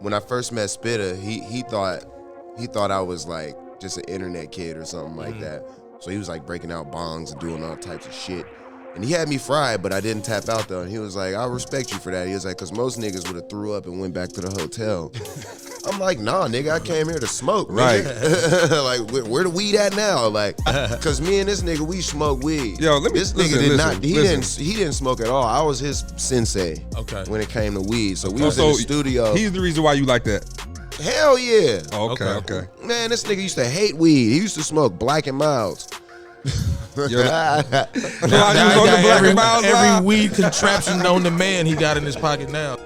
when I first met Spitta, he thought I was like just an internet kid or something like that. So he was like breaking out bongs and doing all types of shit. And he had me fried, but I didn't tap out though. And he was like, I respect you for that. He was like, because most niggas would have threw up and went back to the hotel. I'm like, nah, nigga, I came here to smoke, right? Like, where the weed at now? Like, because me and this nigga, we smoke weed. Yo, let me. This nigga did not. He didn't smoke at all. I was his sensei. Okay. When it came to weed, so we was in the studio. He's the reason why you like that. Hell yeah. Oh, okay. Man, this nigga used to hate weed. He used to smoke Black and Milds. Every weed contraption known to man he got in his pocket now.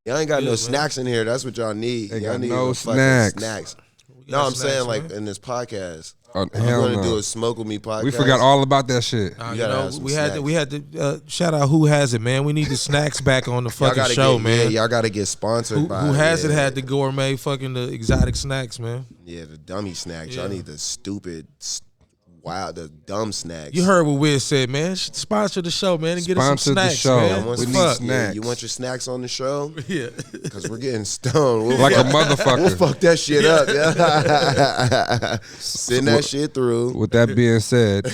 Y'all ain't got no snacks in here. That's what y'all need. Ain't y'all got need no snacks. No, I'm saying like in this podcast. Oh, we're gonna do a Smoke With Me podcast. We forgot all about that shit. We had to shout out Who Has It, man. We need the snacks back on the fucking show, man. Y'all gotta get sponsored by Who Has It had the gourmet fucking the exotic snacks, man. Yeah, the dummy snacks. Y'all need the stupid, the dumb snacks. You heard what Wiz said, man. Sponsor the show, man, and get us some snacks, the show. man. We need snacks. Yeah, you want your snacks on the show? Yeah. Because we're getting stoned. Like a motherfucker. We'll fuck that shit up. Yeah. Send that shit through. With that being said.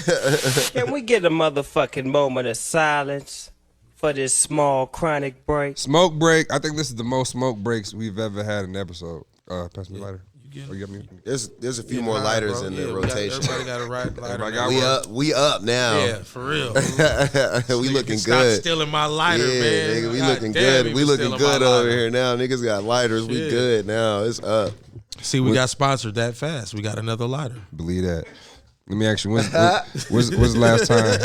Can we get a motherfucking moment of silence for this small chronic break? Smoke break. I think this is the most smoke breaks we've ever had in an episode. Pass me a lighter. There's a few more lighters in the rotation. Everybody got a lighter. We up now. Yeah, for real. We looking stop good. Stealing my lighter, man. Nigga, we looking good. We looking good over here now. Niggas got lighters. We good now. It's up. See, we got sponsored that fast. We got another lighter. Believe that. Let me ask you, when's the last time?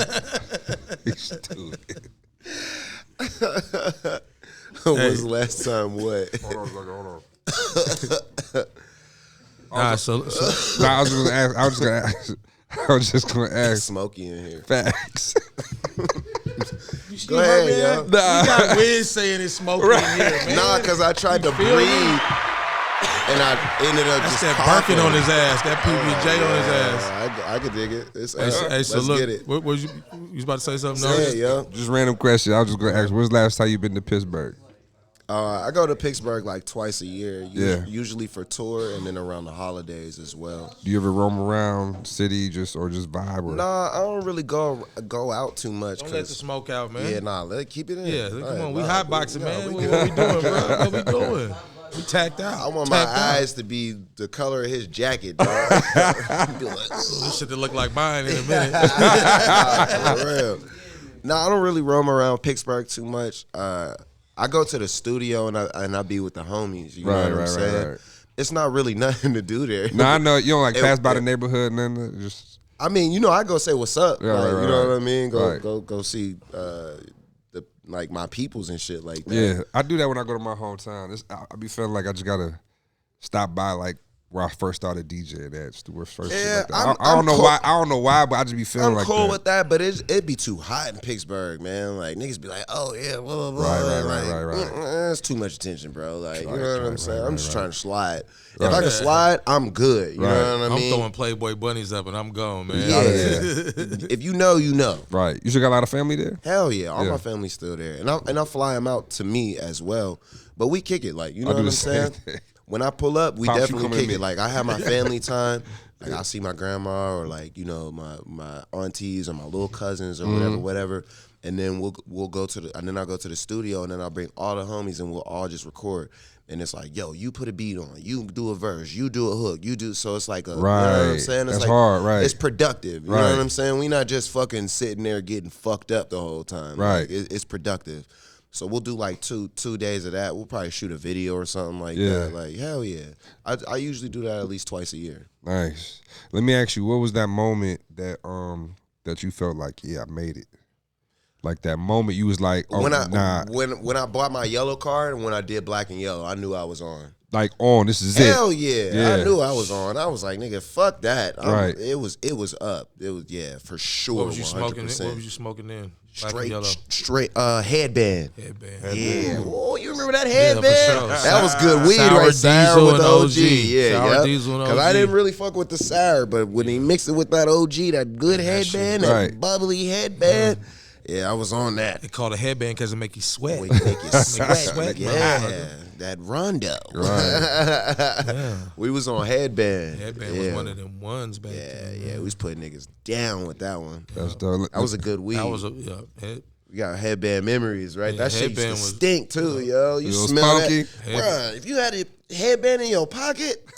When's the last time what? Hold on. Nah, I was just gonna ask. Smokey in here. Facts. Go ahead, yo. You got Wiz saying it's smoky in here, man. Nah, because I tried to breathe and I ended up just that Birkin on his ass, that PBJ on his ass. I could dig it. It's hey, so let's look, get it. What was you was about to say something? Say it, yo. Just random question. I was just gonna ask, when's the last time you been to Pittsburgh? I go to Pittsburgh like twice a year, usually for tour and then around the holidays as well. Do you ever roam around city or just vibe? Or? Nah, I don't really go out too much. Don't let the smoke out, man. Yeah, keep it in. Yeah, come on, we hotboxing, man. What we doing, bro? What we doing? We tacked out. I want my eyes to be the color of his jacket, dog. This shit to look like mine in a minute. For real. Nah, I don't really roam around Pittsburgh too much. I go to the studio and I be with the homies. You know what I'm saying? Right. It's not really nothing to do there. No, I know you don't pass by the neighborhood and then just. I mean, I go say what's up. Yeah, you know what I mean? Go see my peoples and shit like that. Yeah, I do that when I go to my hometown. I be feeling like I just gotta stop by where I first started DJing at. Yeah, I don't know why. I don't know why, but I just be feeling I'm cool with that, but it'd be too hot in Pittsburgh, man. Like niggas be like, oh yeah, blah blah blah. Right. That's too much attention, bro. Like you know what I'm saying? I'm just trying to slide. If I can slide, I'm good. You know what I mean? I'm throwing Playboy bunnies up and I'm gone, man. Yeah. If you know, you know. Right. You still got a lot of family there? Hell yeah, all my family's still there, and I fly them out to me as well. But we kick it, like you know what I'm saying. When I pull up, we definitely kick it. Like I have my family time. Like I'll see my grandma or my aunties or my little cousins or whatever. And then we'll go and then I'll go to the studio and then I'll bring all the homies and we'll all just record. And it's like, yo, you put a beat on, you do a verse, you do a hook, you do. So it's like you know what I'm saying? It's That's hard, right? It's productive. You know what I'm saying? We not just fucking sitting there getting fucked up the whole time. Right. Like, it's productive. So we'll do like two days of that. We'll probably shoot a video or something like that. Like, hell yeah. I usually do that at least twice a year. Nice. Let me ask you, what was that moment that you felt like, yeah, I made it? Like that moment you was like, oh, when I bought my yellow card and when I did black and yellow, I knew I was on. Like this is Hell it. Yeah. I knew I was on. I was like, nigga, fuck that. Right. It was up. It was for sure. What was you 100%. smoking? What was you smoking then? Straight headband. Yeah. Oh, you remember that headband? Yeah, for sure. That was good weed, right? Sour with the OG. Yeah, because I didn't really fuck with the sour, but when he mixed it with that OG, that good headband, that bubbly headband. Yeah, I was on that. They call it a headband because it make you sweat. Make you sweat. Yeah, that rondo. Right. We was on headband. Headband was one of them ones back then. Yeah, we was putting niggas down with that one. That was a good weed. That was we got headband memories, right? Yeah, that shit used to stink too, yo. You smell that, bruh. If you had a headband in your pocket,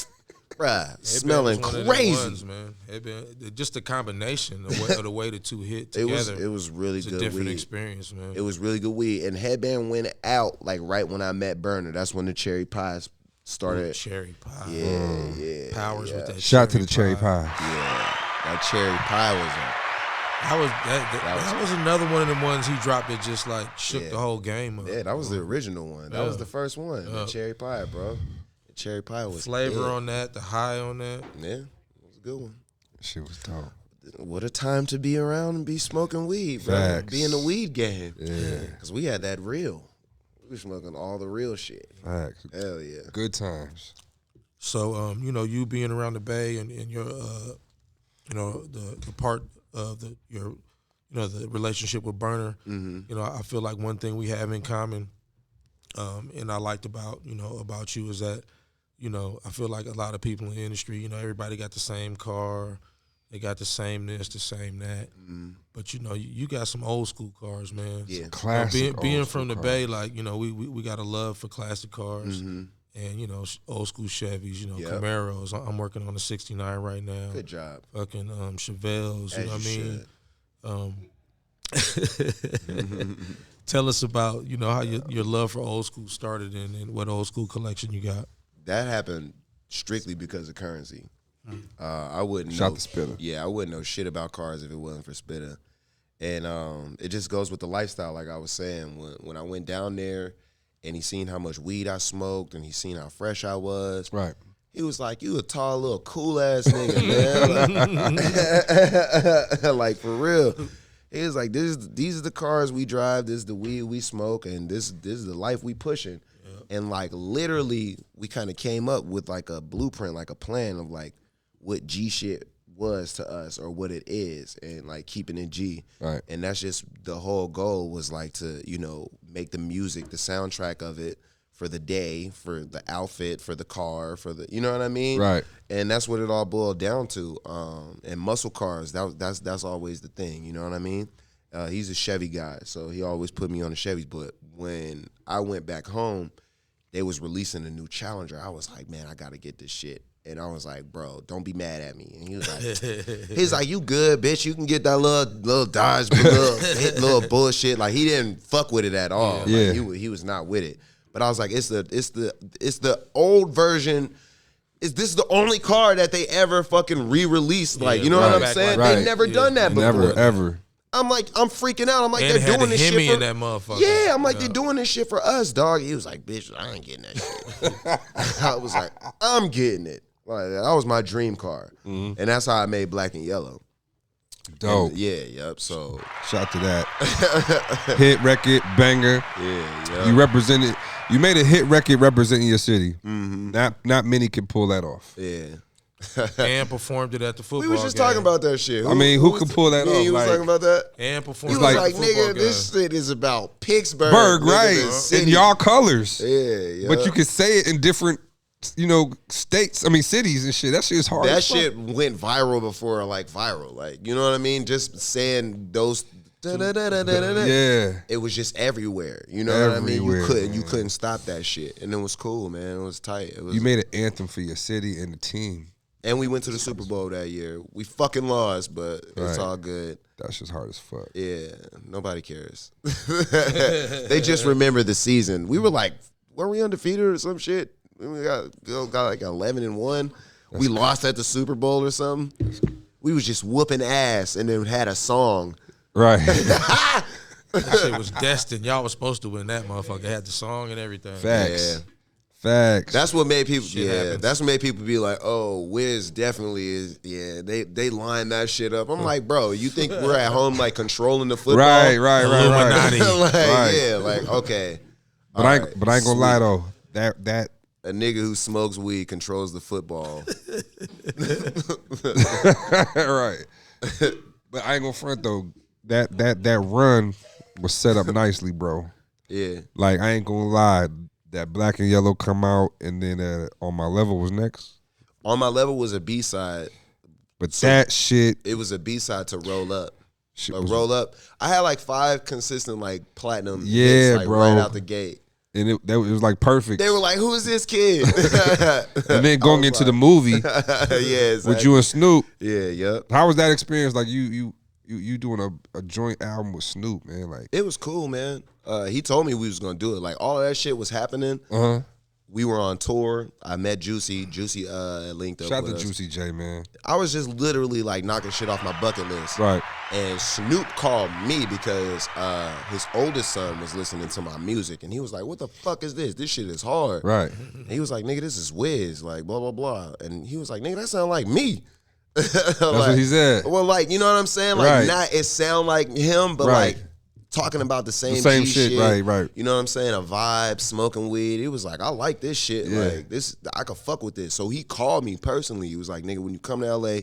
bruh, smelling crazy, ones, man. Headband, just the combination of the way the two hit together. It was really good. It's a different experience, man. It was really good weed, and headband went out like right when I met Burner. That's when the cherry pies started. Ooh, cherry pie, yeah. Powers with that. Shout to the cherry pie. Yeah, that cherry pie was a. That was another one of them ones he dropped that just like shook the whole game up. Yeah, that was the original one. That was the first one. The cherry pie, bro. The cherry pie was flavor on that, the high on that. Yeah, it was a good one. Shit was dope. What a time to be around and be smoking weed, bro. Be in the weed game. Yeah. Because we had that real. We were smoking all the real shit. Facts. Hell yeah. Good times. So, you being around the Bay and your, the part of the relationship with Burner, I feel like one thing we have in common, and I liked about you is that, I feel like a lot of people in the industry, everybody got the same car, they got the same this, the same that, but you got some old school cars, man. Yeah, classic. Being from the Bay, like we got a love for classic cars. And, old school Chevys, Camaros. I'm working on a 69 right now. Good job. Fucking Chevelles, you know what I mean? Tell us about, how your love for old school started and what old school collection you got. That happened strictly because of Currency. I wouldn't Shout know. to Spitter. Yeah, I wouldn't know shit about cars if it wasn't for Spitter. And it just goes with the lifestyle, like I was saying. When I went down there, and he seen how much weed I smoked, and he seen how fresh I was. Right. He was like, "You a tall little cool ass nigga, man." Like for real. He was like, "These are the cars we drive. This is the weed we smoke, and this is the life we pushing." Yeah. And like literally, we kind of came up with like a blueprint, like a plan of like what G shit was to us or what it is, and like keeping it G. Right. And that's just the whole goal was like to make the music, the soundtrack of it for the day, for the outfit, for the car, for the, you know what I mean? Right. And that's what it all boiled down to. And muscle cars, that's always the thing, you know what I mean? He's a Chevy guy, so he always put me on the Chevys. But when I went back home, they was releasing a new Challenger. I was like, man, I gotta get this shit. And I was like, bro, don't be mad at me. And he was like, you good, bitch. You can get that little Dodge, little bullshit. Like he didn't fuck with it at all. Yeah. Like, he was not with it. But I was like, it's the old version. This is the only car that they ever fucking re-released. Like, you know what I'm saying? Right. They never done that before. Never, ever. I'm like, I'm freaking out. I'm like, and they're doing this shit for that motherfucker. Yeah, I'm like, they're doing this shit for us, dog. He was like, bitch, I ain't getting that shit. I was like, I'm getting it. Like, that was my dream car. And that's how I made Black and Yellow. Dope. And yep. So shout to that. Hit record, banger. Yeah. You represented. You made a hit record representing your city. Not many can pull that off. Yeah. And performed it at the football game. We was just talking about that shit. Who can pull that off? You was talking about that? And performed it at like, the football nigga, game. this shit is about Pittsburgh. Right. In y'all colors. Yeah. But you can say it in different, states. I mean, cities and shit. That shit is hard. That shit went viral before, viral. Like, you know what I mean? Just saying those. Yeah. It was just everywhere. You know what I mean? You couldn't stop that shit. And it was cool, man. It was tight. You made an anthem for your city and the team. And we went to the Super Bowl that year. We fucking lost, but it's all good. That's just hard as fuck. Yeah, nobody cares. They just remember the season. We were like, weren't we undefeated or some shit? We got like 11-1. We lost at the Super Bowl or something. We was just whooping ass and then had a song. Right. That shit was destined. Y'all was supposed to win that motherfucker. Had the song and everything. Facts. Yeah. Facts. That's what made people. Happens. That's what made people be like, "Oh, Wiz definitely is." Yeah, they line that shit up. I'm like, bro, you think we're at home like controlling the football? Right. Like, Right. yeah, like okay. But I ain't gonna lie though. That a nigga who smokes weed controls the football. right. But I ain't gonna front though. That run was set up nicely, bro. Yeah. Like I ain't gonna lie. That Black and Yellow come out, and then On My Level was next. On My Level was a B-side. But that shit, it was a B-side to Roll Up. was, Roll Up. I had like 5 consistent like platinum yeah, hits, like, bro, right out the gate. And it was like perfect. They were like, "Who is this kid?" And then going into the movie, yeah, exactly. with you and Snoop. Yeah, yep. How was that experience? Like you doing a joint album with Snoop, man. Like It was cool, man. He told me we was gonna do it. Like all of that shit was happening. We were on tour. I met Juicy. Juicy linked up. Shout out with to us. Juicy J, man. I was just literally like knocking shit off my bucket list. Right. And Snoop called me because his oldest son was listening to my music, and he was like, "What the fuck is this? This shit is hard." Right. And he was like, "Nigga, this is Wiz, like blah blah blah." And he was like, "Nigga, that sound like me." That's what he said. Well, like, you know what I'm saying? Like, Right. not it sound like him, but Right. like talking about the same same G shit. Right. You know what I'm saying? A vibe, smoking weed. He was like, I like this shit. Yeah. Like this, I could fuck with this. So he called me personally. He was like, "Nigga, when you come to LA,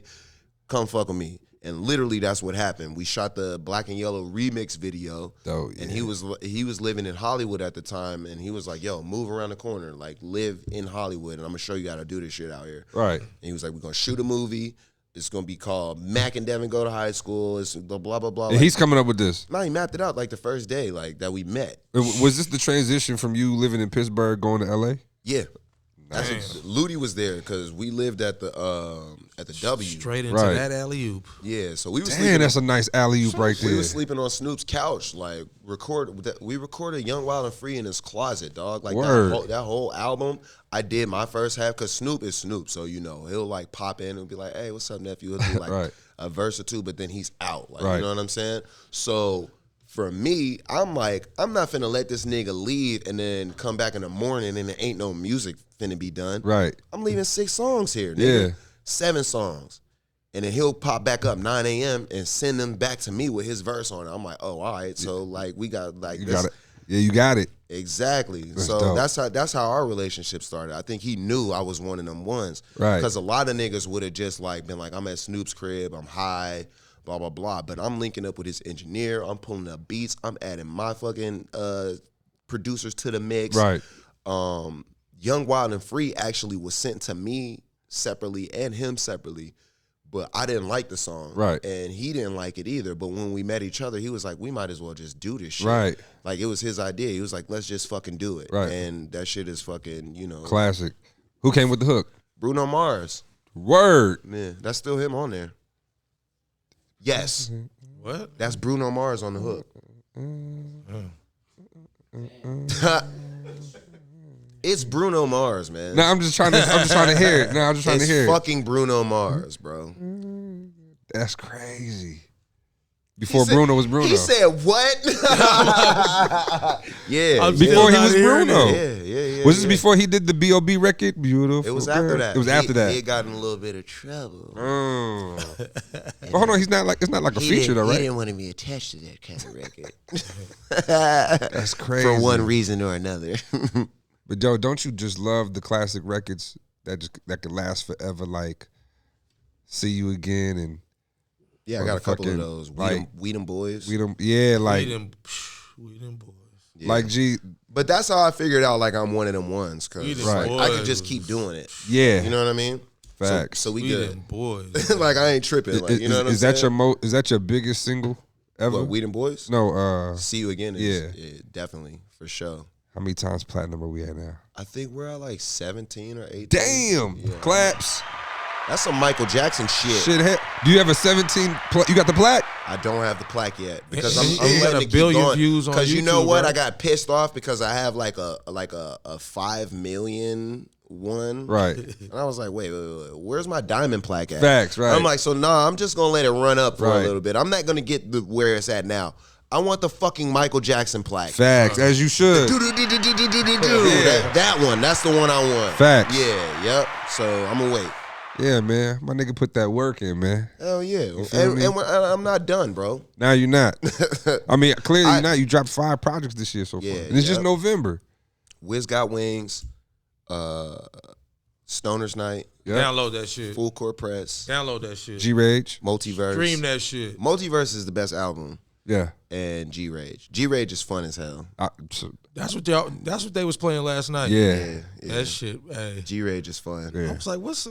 come fuck with me." And literally, that's what happened. We shot the Black and Yellow remix video, and he was living in Hollywood at the time, and he was like, "Yo, move around the corner, like live in Hollywood, and I'm gonna show you how to do this shit out here." Right. And he was like, "We're gonna shoot a movie. It's gonna be called Mac and Devin Go to High School. It's blah blah blah blah." And he's coming up with this. No, he mapped it out like the first day, like that we met. Was this the transition from you living in Pittsburgh going to LA? Yeah. Ludi was there because we lived at the W. Straight into Right. that alley-oop. Yeah, so we was Damn, that's a nice alley-oop right we there. was sleeping on Snoop's couch, like we recorded Young, Wild, and Free in his closet, dog. Like Word. that whole album, I did my first half because Snoop is Snoop, so you know he'll like pop in and be like, "Hey, what's up, nephew?" He'll do like Right. a verse or two, but then he's out, like Right. you know what I'm saying? So for me, I'm like, I'm not finna let this nigga leave and then come back in the morning and there ain't no music finna be done. Right. I'm leaving 6 songs here, nigga. Yeah. 7 songs. And then he'll pop back up 9 a.m. and send them back to me with his verse on it. I'm like, oh, all right. So like we got like You this. got it. Yeah, you got it. Exactly. That's So dope. that's how our relationship started. I think he knew I was one of them ones. Right. Because a lot of niggas would have just like been like, I'm at Snoop's crib, I'm high, blah, blah, blah. But I'm linking up with his engineer, I'm pulling up beats, I'm adding my fucking producers to the mix. Right. Young, Wild, and Free actually was sent to me separately and him separately, but I didn't like the song. Right. And he didn't like it either. But when we met each other, he was like, we might as well just do this shit. Right. Like, it was his idea. He was like, let's just fucking do it. Right. And that shit is fucking, you know. Classic. Who came with the hook? Bruno Mars. Word. Yeah, that's still him on there. Yes. What? That's Bruno Mars on the hook. It's Bruno Mars, man. No, I'm just trying to hear it. No, I'm just trying It's to hear it. fucking Bruno Mars, bro. That's crazy. Before Bruno was Bruno. He said what? Yeah. Before he was hearing Bruno. Yeah. Was this before he did the B.O.B. record? Beautiful. It was after girl? that. It was after that. He had gotten a little bit of trouble. But hold on, it's not like a feature though, He right? didn't want to be attached to that kind of record. That's crazy. For one reason or another. But Joe, don't you just love the classic records that could last forever? Like See You Again and Yeah, I got a couple of those. Like, We Them Boys. yeah, like We them boys. Yeah. like G. But that's how I figured out like I'm one of them ones. Cause We them like, I could boys. just keep doing it. Yeah, You know what I mean? facts. So we We good. them boys. Like I ain't tripping. Like, you know what I'm is saying? that is that your biggest single ever? What, We Them Boys? No, See You Again is Yeah. definitely, for sure. how many times platinum are we at now? I think we're at like 17 or 18. Damn, Yeah. claps. That's some Michael Jackson shit. Do you have a 17? You got the plaque? I don't have the plaque yet because You I'm got letting a it keep billion going. views on Because you know YouTube, what? bro. I got pissed off because I have like a 5 million one. Right. And I was like, wait, where's my diamond plaque at? Facts, right. I'm like, so nah, I'm just gonna let it run up for Right. a little bit. I'm not gonna get where it's at now. I want the fucking Michael Jackson plaque. Facts, as you should. That one. That's the one I want. Facts. Yeah, yep. So I'm gonna wait. Yeah, man. My nigga put that work in, man. Hell yeah. And I'm not done, bro. Now you're not. I mean, clearly you're not. You dropped 5 projects this year so far. And it's just November. Wiz Got Wings. Stoner's Night. Yep. Download that shit. Full Court Press. Download that shit. G-Rage. Multiverse. Stream that shit. Multiverse is the best album. Yeah. And G-Rage. G-Rage is fun as hell. That's what they was playing last night. Yeah. That shit. Hey. G-Rage is fun. Yeah. I was like, what?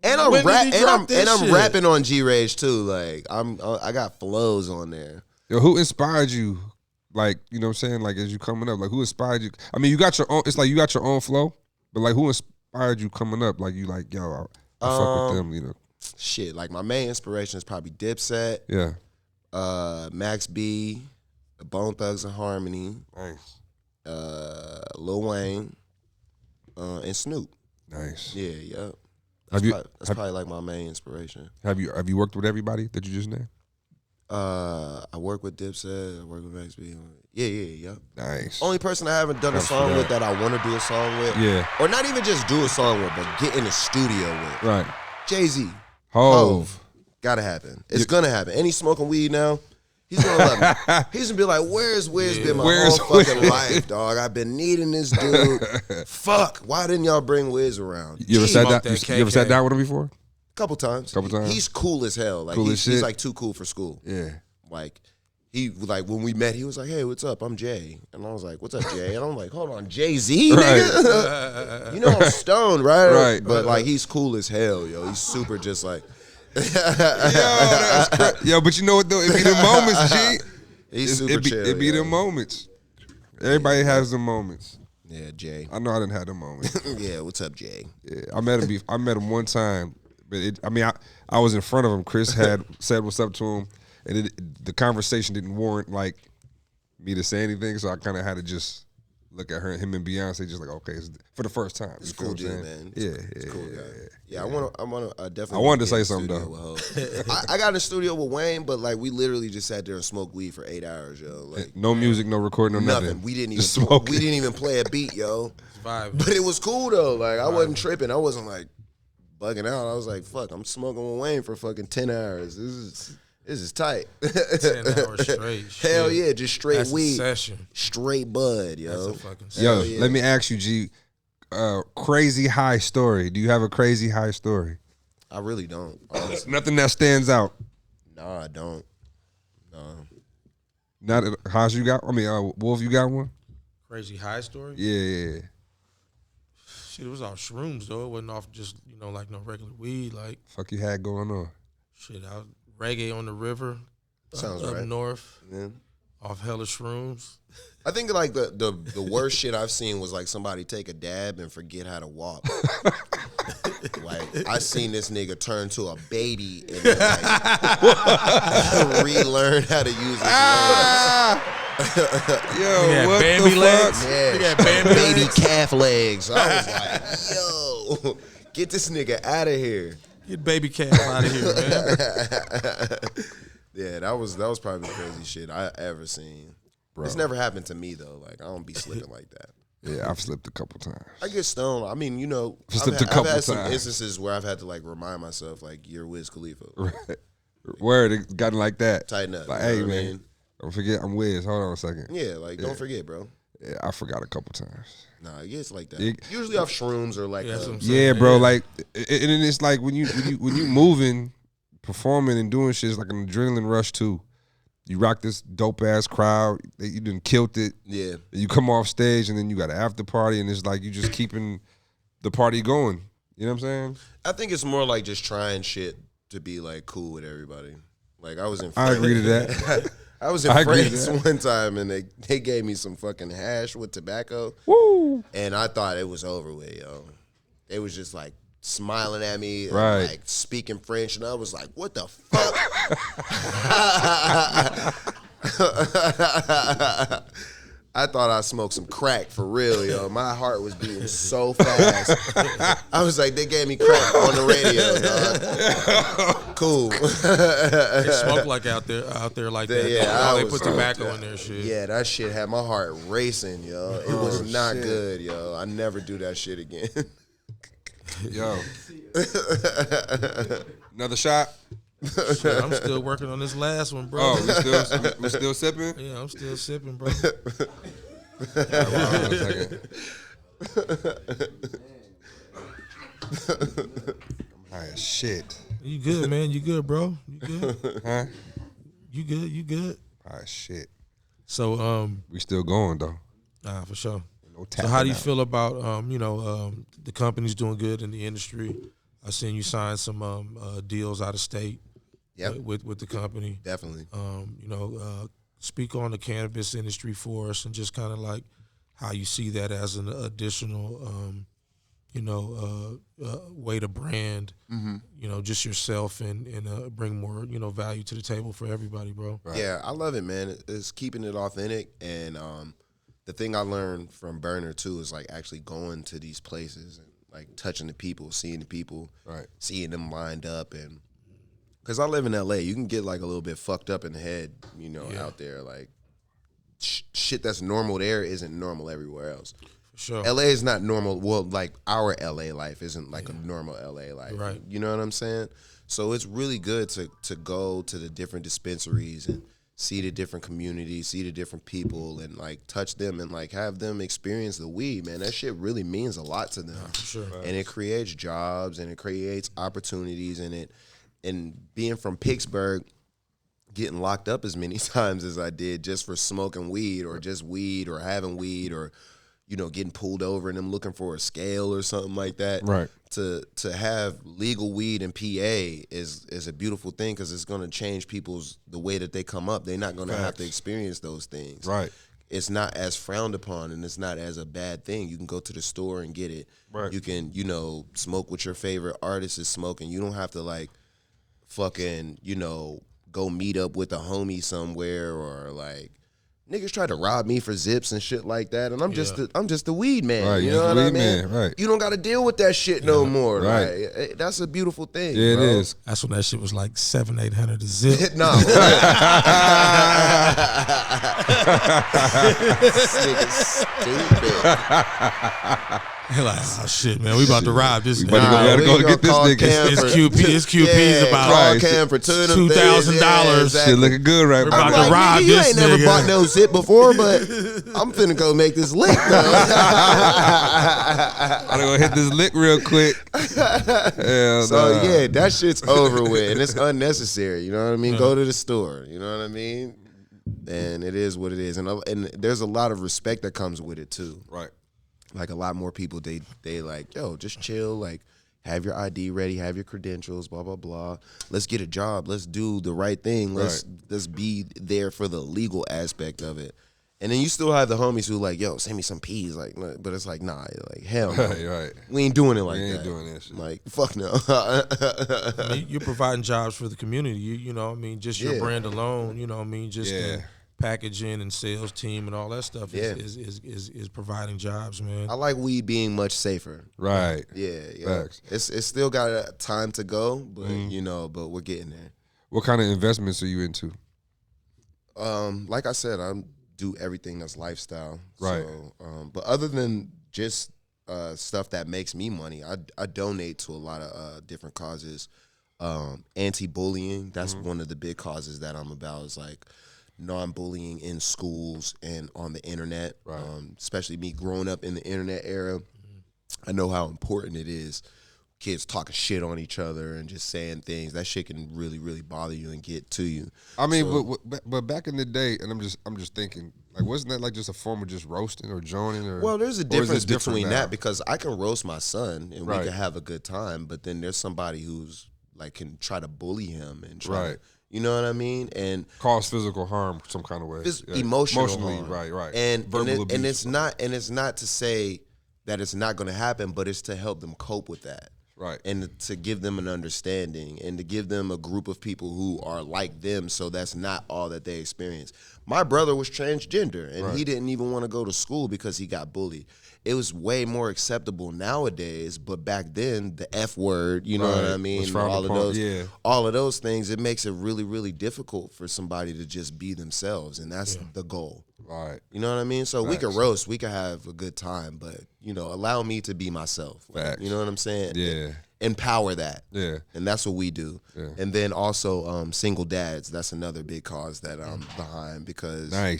And I'm rapping on G-Rage too. Like I got flows on there. Yo, who inspired you? Like, you know what I'm saying? Like as you coming up, like who inspired you? I mean, you got your own. It's like you got your own flow, but like who inspired you coming up? Like you like, yo, I fuck with them. You know. Shit. Like my main inspiration is probably Dipset. Yeah. Max B, Bone Thugs and Harmony, nice. Lil Wayne, and Snoop. Nice. Yeah, yep. That's probably like my main inspiration. Have you worked with everybody that you just named? I work with Dipset. I work with Max B. Yeah. Nice. Only person I haven't done a song with that I want to do a song with. Yeah. Or not even just do a song with, but get in the studio with. Right. Jay-Z. Hove. Gotta happen. It's gonna happen. And he's smoking weed now. He's gonna love me. He's gonna be like, where's Wiz been my whole fucking life, dog? I've been needing this dude. Fuck. Why didn't y'all bring Wiz around? You ever sat down with him before? Couple times. He's cool as hell. Like he's like too cool for school. Yeah. Like when we met, he was like, hey, what's up? I'm Jay. And I was like, what's up, Jay? And I'm like, hold on, Jay-Z, nigga? You know I'm stoned, right? Right. But like he's cool as hell, yo. He's super just like Yo, but you know what though? It be the moments, G. He's super chill. It be the moments. Everybody has the moments. Yeah, Jay. I know I didn't have the moments. Yeah, what's up, Jay? Yeah, I met him one time, but I was in front of him. Chris had said what's up to him, and the conversation didn't warrant like me to say anything, so I kind of had to just look at him and Beyonce, just like, okay, it's for the first time. It's cool, dude, man. It's cool guy. Yeah, I want to definitely. I wanted to say something though. I got in the studio with Wayne, but like we literally just sat there and smoked weed for 8 hours, yo. Like no music, no recording, no nothing. We didn't even smoke. We didn't even play a beat, yo. But it was cool though. Like I wasn't tripping. I wasn't like bugging out. I was like, fuck, I'm smoking with Wayne for fucking 10 hours. This is tight. 10 hours straight. Hell yeah, just straight That's weed. A session. Straight bud, yo. That's a fucking session. Yo, let me ask you, G, crazy high story. Do you have a crazy high story? I really don't. Honestly. Nothing that stands out. No, I don't. No. Not Haas, you got? I mean, Wolf, you got one? Crazy high story? Yeah. Shit, it was off shrooms though. It wasn't off just like no regular weed. Like fuck you had going on. Shit, I was reggae on the river. Sounds up right. North. Yeah. Off hella shrooms. I think like the worst shit I've seen was like somebody take a dab and forget how to walk. Like I seen this nigga turn to a baby and then, like, relearn how to use his legs. Yo, what baby the legs? fuck? Yeah, baby calf legs. I was like, yo, get this nigga out of here. Get baby calf out of here, man. Yeah, that was probably the crazy shit I ever seen. Bro. It's never happened to me though. Like I don't be slipping like that. Yeah, I've slipped a couple times. I get stoned. I mean, I've had some instances where I've had to like remind myself, like, you're Wiz Khalifa. Right. Word, it gotten like that. Tighten up. Like, hey, man, don't forget I'm Wiz. Hold on a second. Yeah, like, don't forget, bro. Yeah, I forgot a couple times. Nah, it gets like that. Usually off shrooms or like. Yeah, bro. Like, and it's like when you moving, performing and doing shit, it's like an adrenaline rush too. You rock this dope ass crowd. You done killed it. Yeah. And you come off stage and then you got an after party and it's like you just keeping the party going. You know what I'm saying? I think it's more like just trying shit to be like cool with everybody. Like I was in. I agree to that. I was in France one time and they gave me some fucking hash with tobacco. Woo! And I thought it was over with, yo. They was just like smiling at me, right. And like speaking French, and I was like, "What the fuck?" I thought I smoked some crack for real, yo. My heart was beating so fast. I was like, they gave me crack on the radio, dog. Cool. They smoke like out there like that. Yeah, they put tobacco in their shit. Yeah, that shit had my heart racing, yo. It was not good, yo. I never do that shit again. Yo. Another shot? Shit, I'm still working on this last one, bro. Oh, we still sipping? Yeah, I'm still sipping, bro. Alright, shit. You good, man? You good, bro? You good? Huh? You good? You good? Alright, shit. So We still going though. For sure. No So how do you feel about the company's doing good in the industry? I seen you sign some deals out of state. Yep. With the company. Definitely. Speak on the cannabis industry for us and just kind of like how you see that as an additional, way to brand, just yourself and bring more, value to the table for everybody, bro. Right. Yeah, I love it, man. It's keeping it authentic. And the thing I learned from Burner, too, is like actually going to these places and like touching the people, seeing the people, right, seeing them lined up. And because I live in LA, you can get like a little bit fucked up in the head, out there. Like shit that's normal there isn't normal everywhere else. For sure. LA is not normal. Well, like our LA life isn't like a normal LA life. Right. You know what I'm saying? So it's really good to go to the different dispensaries and see the different communities, see the different people, and like touch them and like have them experience the weed, man. That shit really means a lot to them. For sure. And it creates jobs and it creates opportunities and being from Pittsburgh, getting locked up as many times as I did just for smoking weed or just weed or having weed or, getting pulled over and them looking for a scale or something like that. Right. To have legal weed in PA is a beautiful thing because it's going to change the way that they come up. They're not going to have to experience those things. Right. It's not as frowned upon and it's not as a bad thing. You can go to the store and get it. Right. You can, smoke what your favorite artist is smoking. You don't have to like fucking, go meet up with a homie somewhere or like niggas try to rob me for zips and shit like that, and I'm just the weed man. Right, you know what I mean? Man, right. You don't got to deal with that shit no more. Right. Like, that's a beautiful thing. Yeah, bro. it is. That's when that shit was like $700-800 a zip. No. This nigga's stupid. They're like, oh shit, man, we about to rob this We guy. gotta go get this nigga. His QP's about call Cam for $2,000. $2,000. Shit looking good right now. About to rob nigga, this you ain't never nigga. bought no zip before, but I'm finna go make this lick, though. I'm gonna hit this lick real quick. So, yeah, that shit's over with, and it's unnecessary, you know what I mean? Go to the store, you know what I mean? And it is what it is. And there's a lot of respect that comes with it, too. Right. Like, a lot more people, they like, yo, just chill, like, have your ID ready, have your credentials, blah, blah, blah. Let's get a job. Let's do the right thing. Let's be there for the legal aspect of it. And then you still have the homies who like, yo, send me some peas. Like, but it's like, nah, like, hell no. Right. We ain't doing it like that. We ain't doing this shit. Like, fuck no. I mean, you're providing jobs for the community. You know what I mean? Just your brand alone, you know what I mean? Just the packaging and sales team and all that stuff is providing jobs, man. I like weed being much safer. Right. Yeah. Facts. It's still got a time to go, but but we're getting there. What kind of investments are you into? Like I said, I do everything that's lifestyle. Right. So, but other than just stuff that makes me money, I donate to a lot of different causes. Anti-bullying, that's one of the big causes that I'm about, is like non-bullying in schools and on the internet. Right. Especially me growing up in the internet era, I know how important it is. Kids talking shit on each other and just saying things. That shit can really, really bother you and get to you. I mean, but back in the day, and I'm just thinking, like, wasn't that like just a form of just roasting or joning? Or well, there's a difference between now? that, because I can roast my son and we can have a good time, but then there's somebody who's like can try to bully him and try to, you know what I mean, and cause physical harm some kind of way, emotionally harm. right, and verbal abuse. And it's not to say that it's not going to happen, but it's to help them cope with that. Right. And to give them an understanding and to give them a group of people who are like them, so that's not all that they experience. My brother was transgender, and he didn't even want to go to school because he got bullied. It was way more acceptable nowadays, but back then, the F word, you know what I mean? All of those things, it makes it really, really difficult for somebody to just be themselves, and that's the goal. Right. You know what I mean? So we could roast, we could have a good time, but, you know, allow me to be myself. Facts. You know what I'm saying? Yeah. Empower that. Yeah. And that's what we do. Yeah. And then also single dads, that's another big cause that I'm behind because I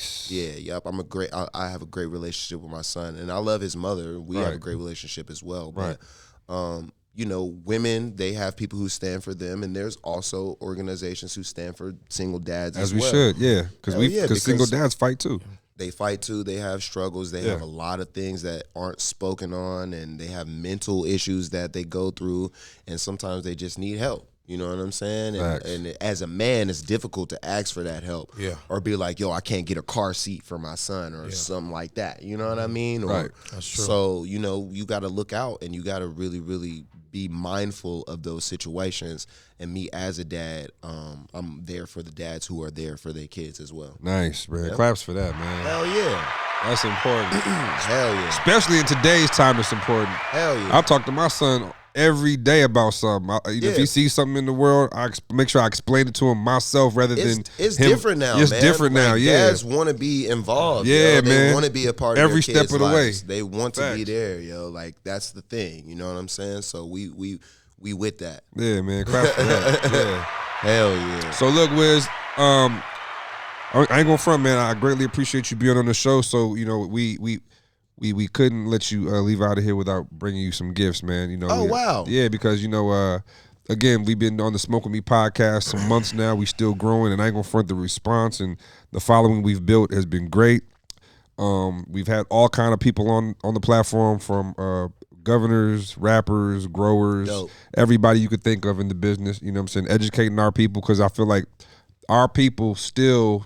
have a great relationship with my son, and I love his mother. We have a great relationship as well. But you know, women, they have people who stand for them, and there's also organizations who stand for single dads as well. As we should, because single dads fight too. They fight too. They have struggles. They have a lot of things that aren't spoken on, and they have mental issues that they go through, and sometimes they just need help. You know what I'm saying? And as a man, it's difficult to ask for that help. Yeah. Or be like, yo, I can't get a car seat for my son or something like that. You know what I mean? Right. That's true. So, you know, you got to look out, and you got to really, really be mindful of those situations. And me as a dad, I'm there for the dads who are there for their kids as well. Nice, man. Yep. Claps for that, man. Hell yeah. That's important. Hell yeah. Especially in today's time, it's important. Hell yeah. I talk to my son every day about something. If he sees something in the world, I make sure I explain it to him myself rather than it's him. Different now. It's man. different now. Like, yeah, dads want to be involved. Yeah, yo. They man. want to be a part of every their kids' step of the lives. way. They want to be there, yo. Like that's the thing. You know what I'm saying? So we with that. Yeah, man. Clap for that. Yeah. Hell yeah. So look, Wiz, I ain't gonna front, man. I greatly appreciate you being on the show. So you know, we couldn't let you leave out of here without bringing you some gifts, man. You know. Oh wow. Yeah, because you know, again, we've been on the Smoke With Me podcast some months now. We still growing, and I ain't gonna front. The response and the following we've built has been great. We've had all kind of people on the platform, from governors, rappers, growers, everybody you could think of in the business. You know what I'm saying? Educating our people, because I feel like our people still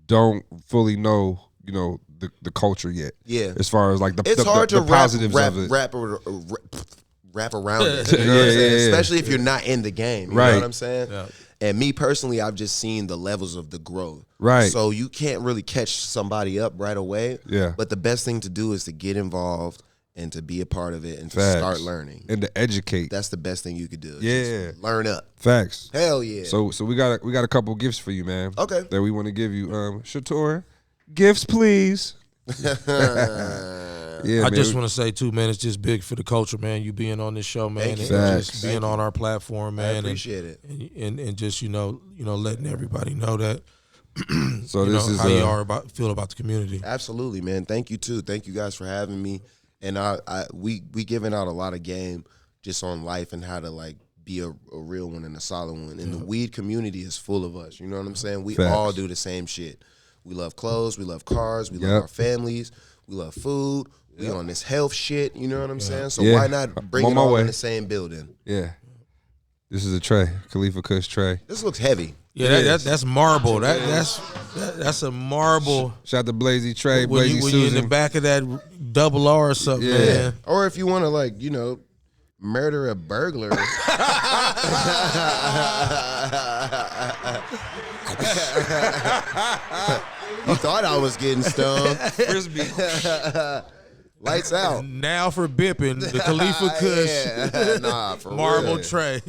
don't fully know, you know, the culture yet. Yeah. As far as like the positives of it. Wrap around it. You know what I'm saying? Especially if you're not in the game. You know what I'm saying? Yeah. And me personally, I've just seen the levels of the growth. Right. So you can't really catch somebody up right away. Yeah. But the best thing to do is to get involved and to be a part of it and to start learning. And to educate. That's the best thing you could do. Yeah. Just learn up. Facts. Hell yeah. So we got a couple gifts for you, man. Okay. That we want to give you. Shator, gifts please. Yeah, I just want to say too, man, it's just big for the culture, man. You being on this show, man, and just being on our platform, man. I appreciate it. And just you know, letting everybody know that. So this is how you feel about the community. Absolutely, man. Thank you too. Thank you guys for having me. And we giving out a lot of game just on life and how to like be a real one and a solid one. And the weed community is full of us. You know what I'm saying? We all do the same shit. We love clothes. We love cars. We love our families. We love food. We on this health shit. You know what I'm saying? So why not bring it all in the same building? Yeah. This is a tray, Khalifa Kush tray. This looks heavy. Yeah, that's marble. That's a marble. Shout out to Blazy Trey, when Blazy you Susan. in the back of that double R or something, man. Or if you want to like, you know, murder a burglar. You thought I was getting stoned. Frisbee. Lights out. Now for bipping, the Khalifa Kush nah, for marble real. tray.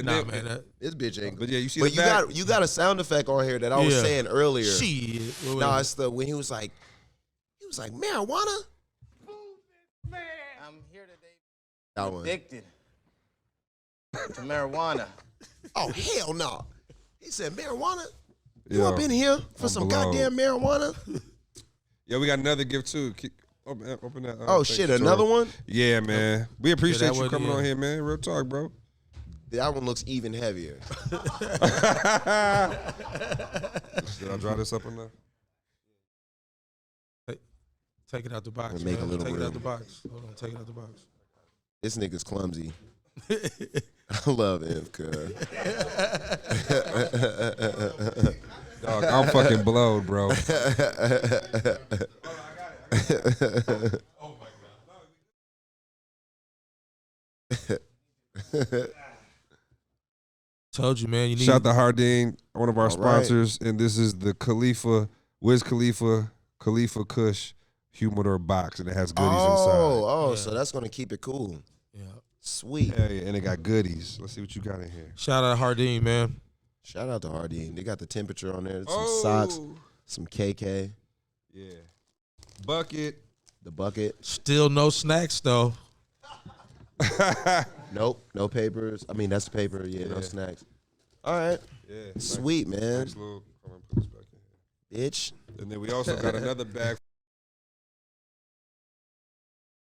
Nah, man. This bitch ain't good. But yeah, you see but the you got a sound effect on here that I was saying earlier. Shit. No, it's when he was like marijuana. I'm here today That one. addicted to marijuana. Oh hell no! He said marijuana. You Yo, up in here for some blown. goddamn marijuana? Yeah, we got another gift too. Open that. Oh shit, another one? Yeah, man. We appreciate you one, coming on here, man. Real talk, bro. That one looks even heavier. Did I draw this up enough? Take it out the box. Make a little take it room. out the box. Hold on, take it out the box. This nigga's clumsy. I love him, cuz. Dog, I'm fucking blowed, bro. Told you, man. You need. Shout out to Hardin, one of our sponsors, and this is the Wiz Khalifa Kush humidor box, and it has goodies inside. So that's gonna keep it cool. Yeah. Sweet. Yeah, and it got goodies. Let's see what you got in here. Shout out to Hardin, man. Shout out to Hardin. They got the temperature on there. Some socks, some KK. Yeah. Bucket. The bucket. Still no snacks though. Nope. No papers. I mean, that's the paper. Yeah. No snacks. All right. Yeah. Sweet, man. Nice little, I'm gonna put this back in here. Bitch. And then we also got another bag.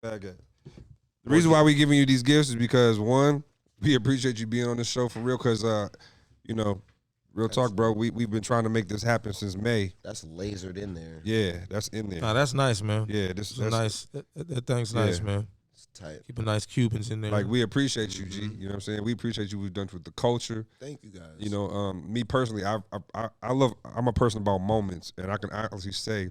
The reason why we giving you these gifts is because, one, we appreciate you being on the show for real, because, you know, real talk, bro, we've been trying to make this happen since May. That's lasered in there. Yeah, that's in there. Nah, that's nice, man. Yeah, that's nice. That thing's nice, man. It's tight. Keeping nice Cubans in there. Like, we appreciate you, G. You know what I'm saying? We appreciate you. We've done with the culture. Thank you, guys. You know, me personally, I'm a person about moments, and I can honestly say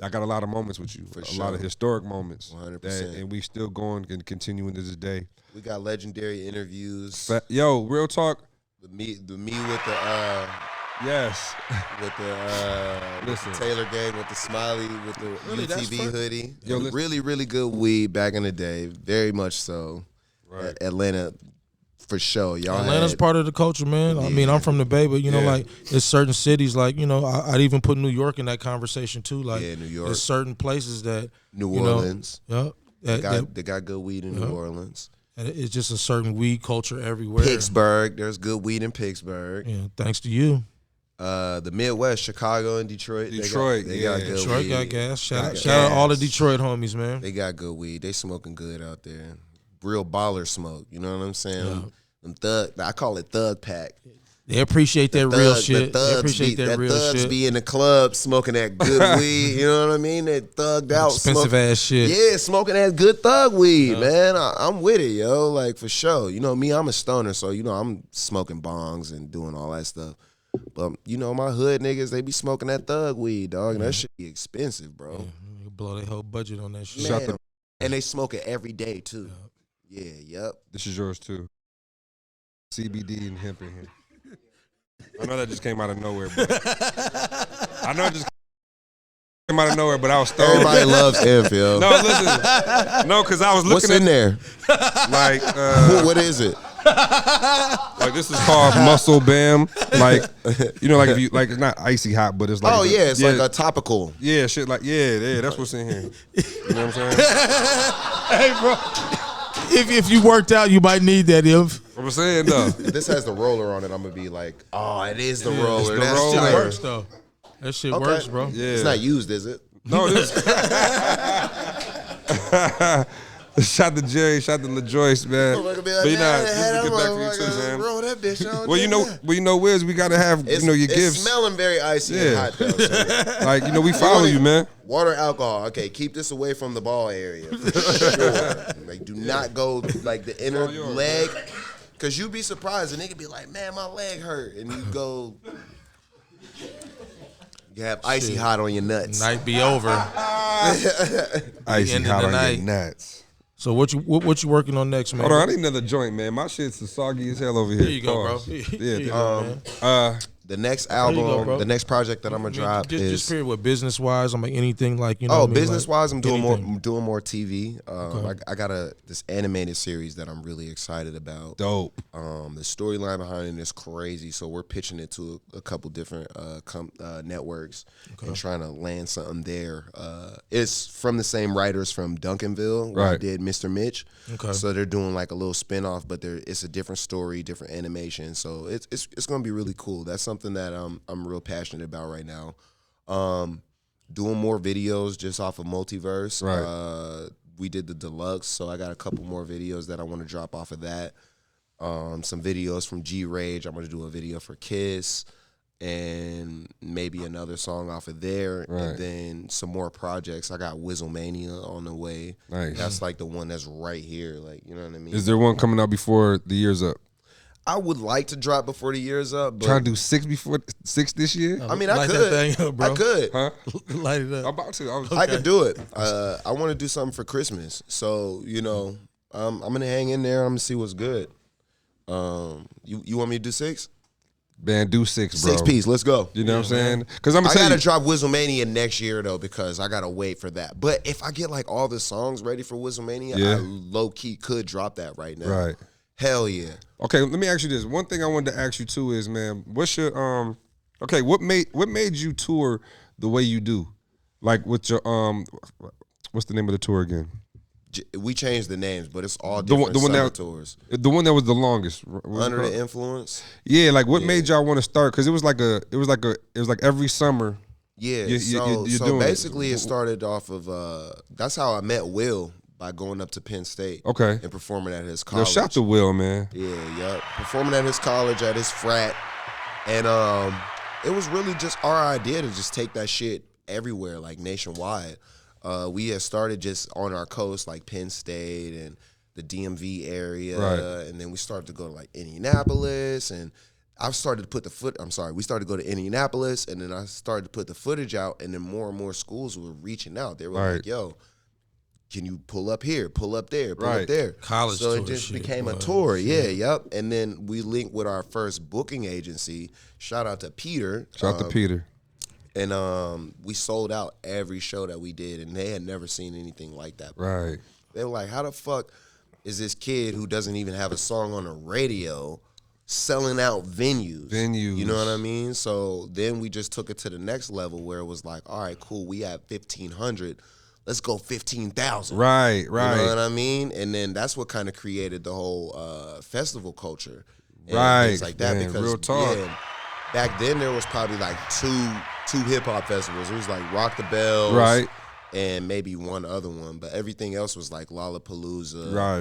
I got a lot of moments with you. For a sure. lot of historic moments. 100%. And we still going and continuing to this day. We got legendary interviews. Yo, real talk. The me with the Yes. with the Taylor gang, with the Smiley, with the UTV hoodie. Yo, really, really good weed back in the day. Very much so. Right. Atlanta, for sure. Y'all Atlanta's part of the culture, man. I mean, I'm from the Bay, but you know, like there's certain cities, like, you know, I'd even put New York in that conversation too. Like, New York. There's certain places that New Orleans. They got good weed in New Orleans. And it's just a certain weed culture everywhere. Pittsburgh, there's good weed in Pittsburgh. Yeah, thanks to you. The Midwest, Chicago and Detroit. They got good Detroit weed. got gas. Shout out all the Detroit homies, man. They got good weed. They smoking good out there. Real baller smoke. You know what I'm saying? Yeah. Them thug. I call it thug pack. They appreciate that real shit. They appreciate that real shit. Thugs be in the club smoking that good weed. You know what I mean? That thugged out, expensive ass shit. Yeah, smoking that good thug weed, man. I'm with it, yo. Like, for sure. You know me, I'm a stoner, so you know I'm smoking bongs and doing all that stuff. But you know my hood niggas, they be smoking that thug weed, dog. And that shit be expensive, bro. Yeah, you blow their whole budget on that shit. Man, and they smoke it every day too. Yeah, yep. This is yours too. CBD and hemp in here. I know that just came out of nowhere, bro. I know it just came out of nowhere, but I was stoned. Everybody loves hemp, yo. No, listen. No, because I was looking What's in there? Like, what is it? Like, this is called Muscle Bam. Like, you know, like if you like, it's not icy hot, but it's like it's like a topical. Yeah, shit. Like, yeah, that's what's in here. You know what I'm saying? Hey, bro. If you worked out, you might need that. I'm saying though. If this has the roller on it, I'm gonna be like, oh, it is the roller. The That roller. shit works though. That shit works, bro. Yeah. It's not used, is it? No, this. Shout to Jerry, shout to LaJoyce, man. Like, but you know, this is a good back for you too, man. Roll that bitch on. Well, you know, Wiz, we gotta have your It's gifts. smelling very icy and hot though. So. Like, you know, we follow you, man. Water, alcohol. Okay, keep this away from the ball area for sure. Like, do not go like the inner leg, cause you'd be surprised. A nigga be like, man, my leg hurt, and you go. You have icy hot on your nuts. Night be over. Icy hot on your nuts. So what you working on next, man? Hold on, I need another joint, man. My shit's soggy as hell over here. There you go, bro. Yeah. The next album, the next project that I'm gonna drop is just period with business wise. I'm like anything like, you know. Oh, business wise, I'm doing anything. more TV. I got this animated series that I'm really excited about. Dope. The storyline behind it is crazy. So we're pitching it to a couple different networks and trying to land something there. It's from the same writers from Duncanville, where I did Mr. Mitch. Okay. So they're doing like a little spinoff, but it's a different story, different animation. So it's gonna be really cool. That's something that I'm real passionate about right now. Doing more videos just off of Multiverse. Right. We did the deluxe, so I got a couple more videos that I want to drop off of that. Some videos from G Rage. I'm gonna do a video for Kiss, and maybe another song off of there, and then some more projects. I got Whizzlemania on the way. Nice. That's like the one that's right here. Like, you know what I mean? Is there one coming out before the year's up? I would like to drop before the year's up. But Trying to do 6 this year? I mean, I Light could. that thing up, bro. I could. Huh? Light it up. I'm about to. I could do it. I want to do something for Christmas. So, you know, I'm going to hang in there. I'm going to see what's good. You want me to do 6? Man, do 6, bro. 6 piece, let's go. You know what I'm saying? Because I'm gonna I tell gotta you, drop Whistlemania next year though, because I gotta wait for that. But if I get like all the songs ready for Whistlemania, I low key could drop that right now. Right. Hell yeah. Okay, let me ask you this. One thing I wanted to ask you too is, man, what's your okay, what made you tour the way you do? Like with your what's the name of the tour again? We changed the names, but it's all different summer tours. The one that was the longest. Under the Influence. Yeah, like what made y'all want to start? Because it was like every summer. Yeah. So basically, it started off of that's how I met Will, by going up to Penn State. Okay. And performing at his college. Yo, shout to Will, man. Yeah. Performing at his college, at his frat, and it was really just our idea to just take that shit everywhere, like nationwide. We had started just on our coast, like Penn State and the DMV area, and then we started to go to like Indianapolis, and we started to go to Indianapolis, and then I started to put the footage out, and then more and more schools were reaching out. They were like, yo, can you pull up here, pull up there, pull up there? College so tour it just shit, became a tour, yep. And then we linked with our first booking agency. Shout out to Peter. Shout out to Peter. And we sold out every show that we did, and they had never seen anything like that before. Right. They were like, how the fuck is this kid who doesn't even have a song on the radio selling out venues? You know what I mean? So then we just took it to the next level where it was like, all right, cool, we have 1,500. Let's go 15,000. Right. You know what I mean? And then that's what kind of created the whole festival culture. And things like that. Man, because, real talk. Yeah, back then there was probably like two hip-hop festivals. It was like Rock the Bells. Right. And maybe one other one. But everything else was like Lollapalooza. Right.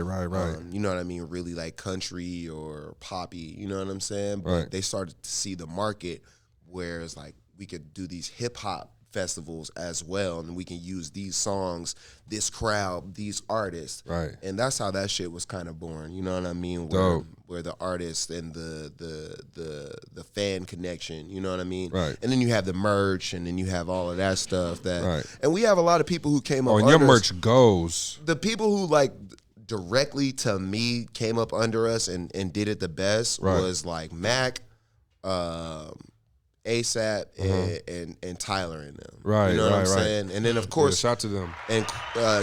You know what I mean? Really like country or poppy. You know what I'm saying? But Right. they started to see the market where it's like we could do these hip-hop festivals as well, and we can use these songs, this crowd, these artists, right? And that's how that shit was kind of born. You know what I mean? Where the artist and the fan connection. You know what I mean? Right. And then you have the merch, and then you have all of that stuff. Right. And we have a lot of people who came up. Oh, and your merch goes. The people who like directly to me came up under us and did it the best was like Mac. ASAP and Tyler in them. Right, you know what I'm saying? And then, of course, shout to them. And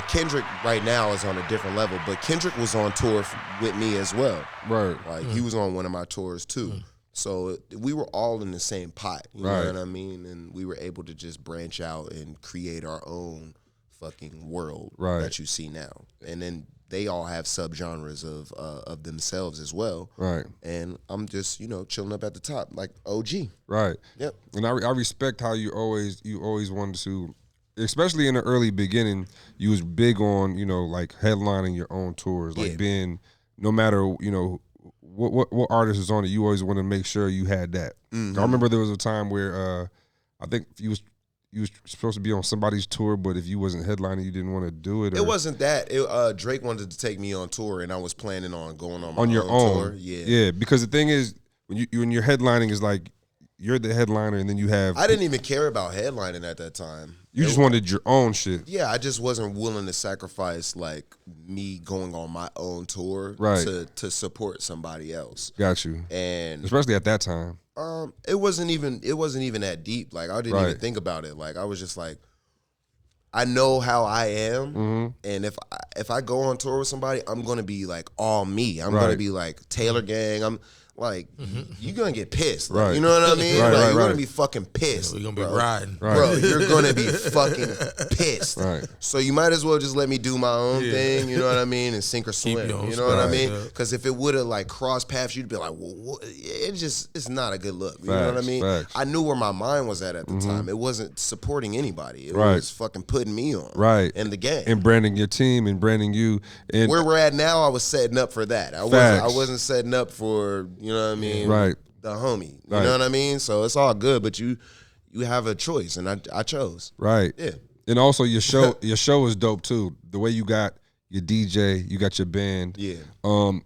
Kendrick right now is on a different level, but Kendrick was on tour with me as well. Right. Like, he was on one of my tours, too. So we were all in the same pot, you know what I mean? And we were able to just branch out and create our own fucking world that you see now. And then they all have subgenres of themselves as well. Right. And I'm just, chilling up at the top, like OG. Right. Yep. And I respect how you always wanted to, especially in the early beginning, you was big on, like headlining your own tours, like being, no matter, what artist is on it, you always want to make sure you had that. I remember there was a time where I think you was supposed to be on somebody's tour, but if you wasn't headlining, you didn't want to do it. It wasn't that. Drake wanted to take me on tour, and I was planning on going on my own tour. Yeah. Because the thing is, when you're headlining, is like you're the headliner, and then you have. I didn't even care about headlining at that time. You just wanted your own shit. Yeah, I just wasn't willing to sacrifice like me going on my own tour to support somebody else. Got you. And especially at that time. It wasn't even that deep. Like I didn't even think about it. Like I was just like, I know how I am, and if I go on tour with somebody, I'm gonna be like all me. I'm gonna be like Taylor Gang. I'm like, you're gonna get pissed. Like, you know what I mean? You're gonna be fucking pissed. We're gonna be riding. Bro, you're gonna be fucking pissed. Right. So you might as well just let me do my own thing, you know what I mean? And sink or swim. You know what I mean? Because if it would have like crossed paths, you'd be like, well, it's not a good look. You know what I mean? Facts. I knew where my mind was at the time. It wasn't supporting anybody. It was fucking putting me on. Right. In the game. And branding your team and branding you. And where we're at now, I was setting up for that. I wasn't setting up for, you know what I mean? Right. The homie. You know what I mean? So it's all good, but you have a choice, and I chose. Right. Yeah. And also your show is dope too. The way you got your DJ, you got your band. Yeah.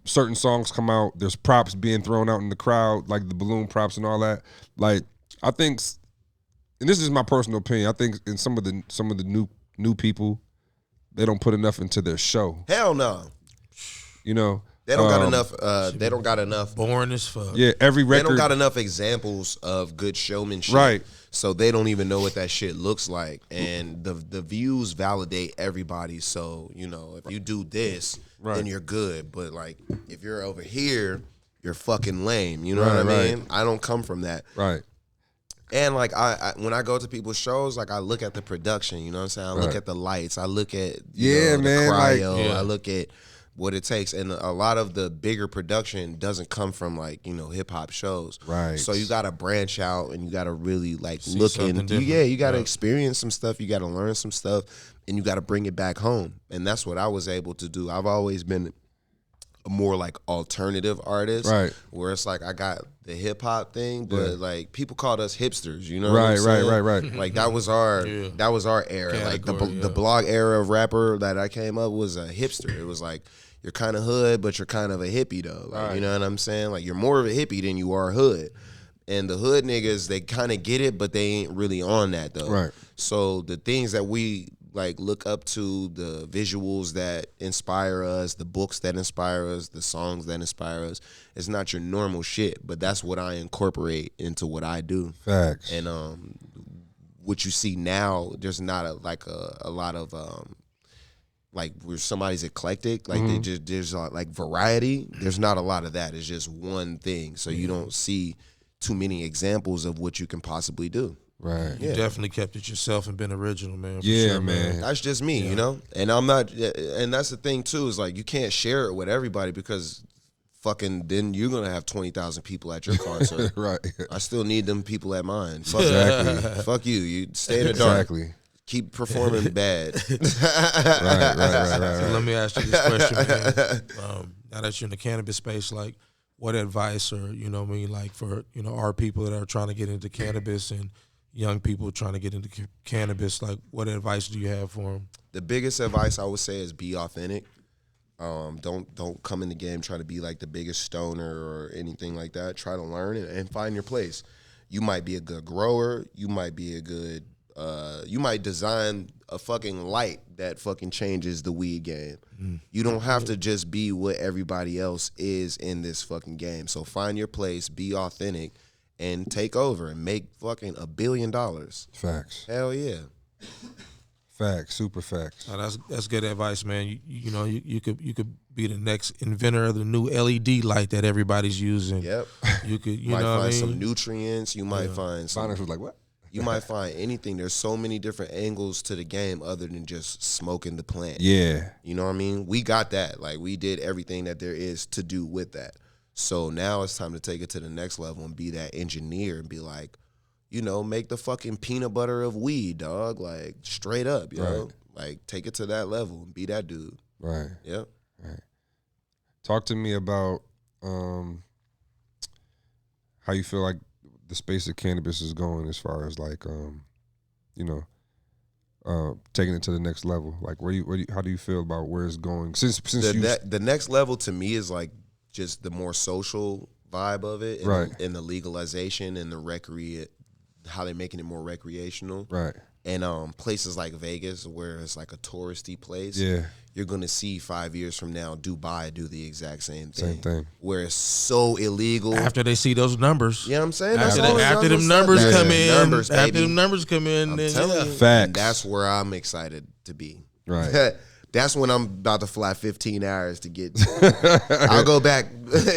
Certain songs come out, there's props being thrown out in the crowd, like the balloon props and all that. Like I think, and this is my personal opinion, I think in some of the new people, they don't put enough into their show. Hell no. They don't got enough. They don't got enough. Boring as fuck. Yeah, every record. They don't got enough examples of good showmanship. Right. So they don't even know what that shit looks like. And the views validate everybody. So, you know, if you do this, then you're good. But, like, if you're over here, you're fucking lame. You know what I mean? I don't come from that. Right. And, like, I when I go to people's shows, like, I look at the production. You know what I'm saying? I look at the lights. I look at, the cryo. I look at what it takes. And a lot of the bigger production doesn't come from, like, you know, hip-hop shows. Right. So you got to branch out and you got to really, like, look into, you got to experience some stuff. You got to learn some stuff and you got to bring it back home. And that's what I was able to do. I've always been a more, like, alternative artist. Right. Where it's like I got the hip-hop thing, but, like, people called us hipsters, you know what I'm saying? Right. Like, that was our era. Like, the blog era of rapper that I came up was a hipster. It was like, you're kind of hood, but you're kind of a hippie, though. Like, you know what I'm saying? Like, you're more of a hippie than you are hood. And the hood niggas, they kind of get it, but they ain't really on that, though. Right. So the things that we, like, look up to, the visuals that inspire us, the books that inspire us, the songs that inspire us, it's not your normal shit, but that's what I incorporate into what I do. Facts. And what you see now, there's not a lot of like where somebody's eclectic, like there's like variety. There's not a lot of that. It's just one thing. So you don't see too many examples of what you can possibly do. Right. You definitely kept it yourself and been original, man. Yeah, man. That's just me, you know? And I'm not, and that's the thing too, is like you can't share it with everybody because fucking then you're going to have 20,000 people at your concert. Right. I still need them people at mine. Fuck exactly. Fuck you. You stay in the dark. Exactly. Keep performing bad. Right. So let me ask you this question, man. Now that you're in the cannabis space, like, what advice, or, you know what I mean, like, for, you know, our people that are trying to get into cannabis and young people trying to get into cannabis, like, what advice do you have for them? The biggest advice I would say is be authentic. Don't come in the game trying to be like the biggest stoner or anything like that. Try to learn and find your place. You might be a good grower. You might be a good you might design a fucking light that fucking changes the weed game. You don't have to just be what everybody else is in this fucking game. So find your place, be authentic, and take over and make fucking $1 billion. Facts. Hell yeah. Facts, super facts. Oh, that's good advice, man. You know, you could be the next inventor of the new LED light that everybody's using. Yep. You could, you might know, find what I mean? some nutrients. You might find some. Sonics was like, what? You might find anything. There's so many different angles to the game other than just smoking the plant. Yeah. You know what I mean? We got that. Like, we did everything that there is to do with that. So now it's time to take it to the next level and be that engineer and be like, you know, make the fucking peanut butter of weed, dog. Like, straight up, you know? Like, take it to that level and be that dude. Right. Yep. Right. Talk to me about how you feel like the space of cannabis is going as far as, like, you know, taking it to the next level. Like, how do you feel about where it's going? Since the next level to me is like just the more social vibe of it, and, and the legalization and the how they're making it more recreational, right? And places like Vegas, where it's like a touristy place, you're gonna see 5 years from now Dubai do the exact same thing. Where it's so illegal. After they see those numbers. You know what I'm saying? After them numbers come in. After them numbers come in. I'm telling you. Facts. That's where I'm excited to be. Right. That's when I'm about to fly 15 hours to get. I'll go back.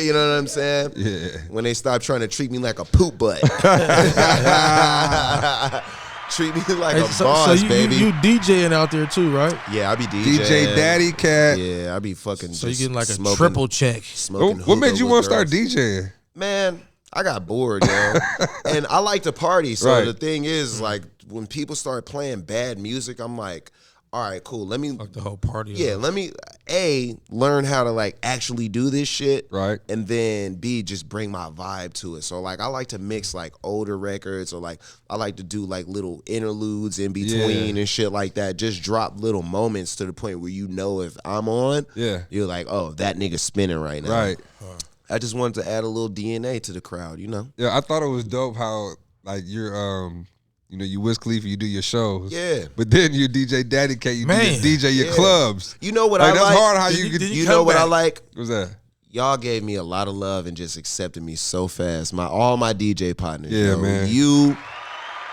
You know what I'm saying? Yeah. When they stop trying to treat me like a poop butt. Treat me like a boss, baby. You DJing out there too, right? Yeah, I be DJing. DJ Daddy Cat. Yeah, I be fucking. So you getting like a triple check. What made you want to start DJing? Man, I got bored, yo. And I like to party. So the thing is, like, when people start playing bad music, I'm like, all right, cool. Let me like the whole party. Yeah, let me learn how to, like, actually do this shit, right? And then B, just bring my vibe to it. So, like, I like to mix, like, older records, or, like, I like to do, like, little interludes in between and shit like that. Just drop little moments to the point where, you know, if I'm on, you're like, oh, that nigga's spinning right now. Right. I just wanted to add a little DNA to the crowd, you know? Yeah, I thought it was dope how, like, you're you know, you Wiz Khalifa, you do your shows. Yeah. But then you DJ Daddy Cat, you DJ your clubs. You know what I like? That's hard how you could. You know what I like? What's that? y'all gave me a lot of love and just accepted me so fast. All my DJ partners. Yeah, man. You,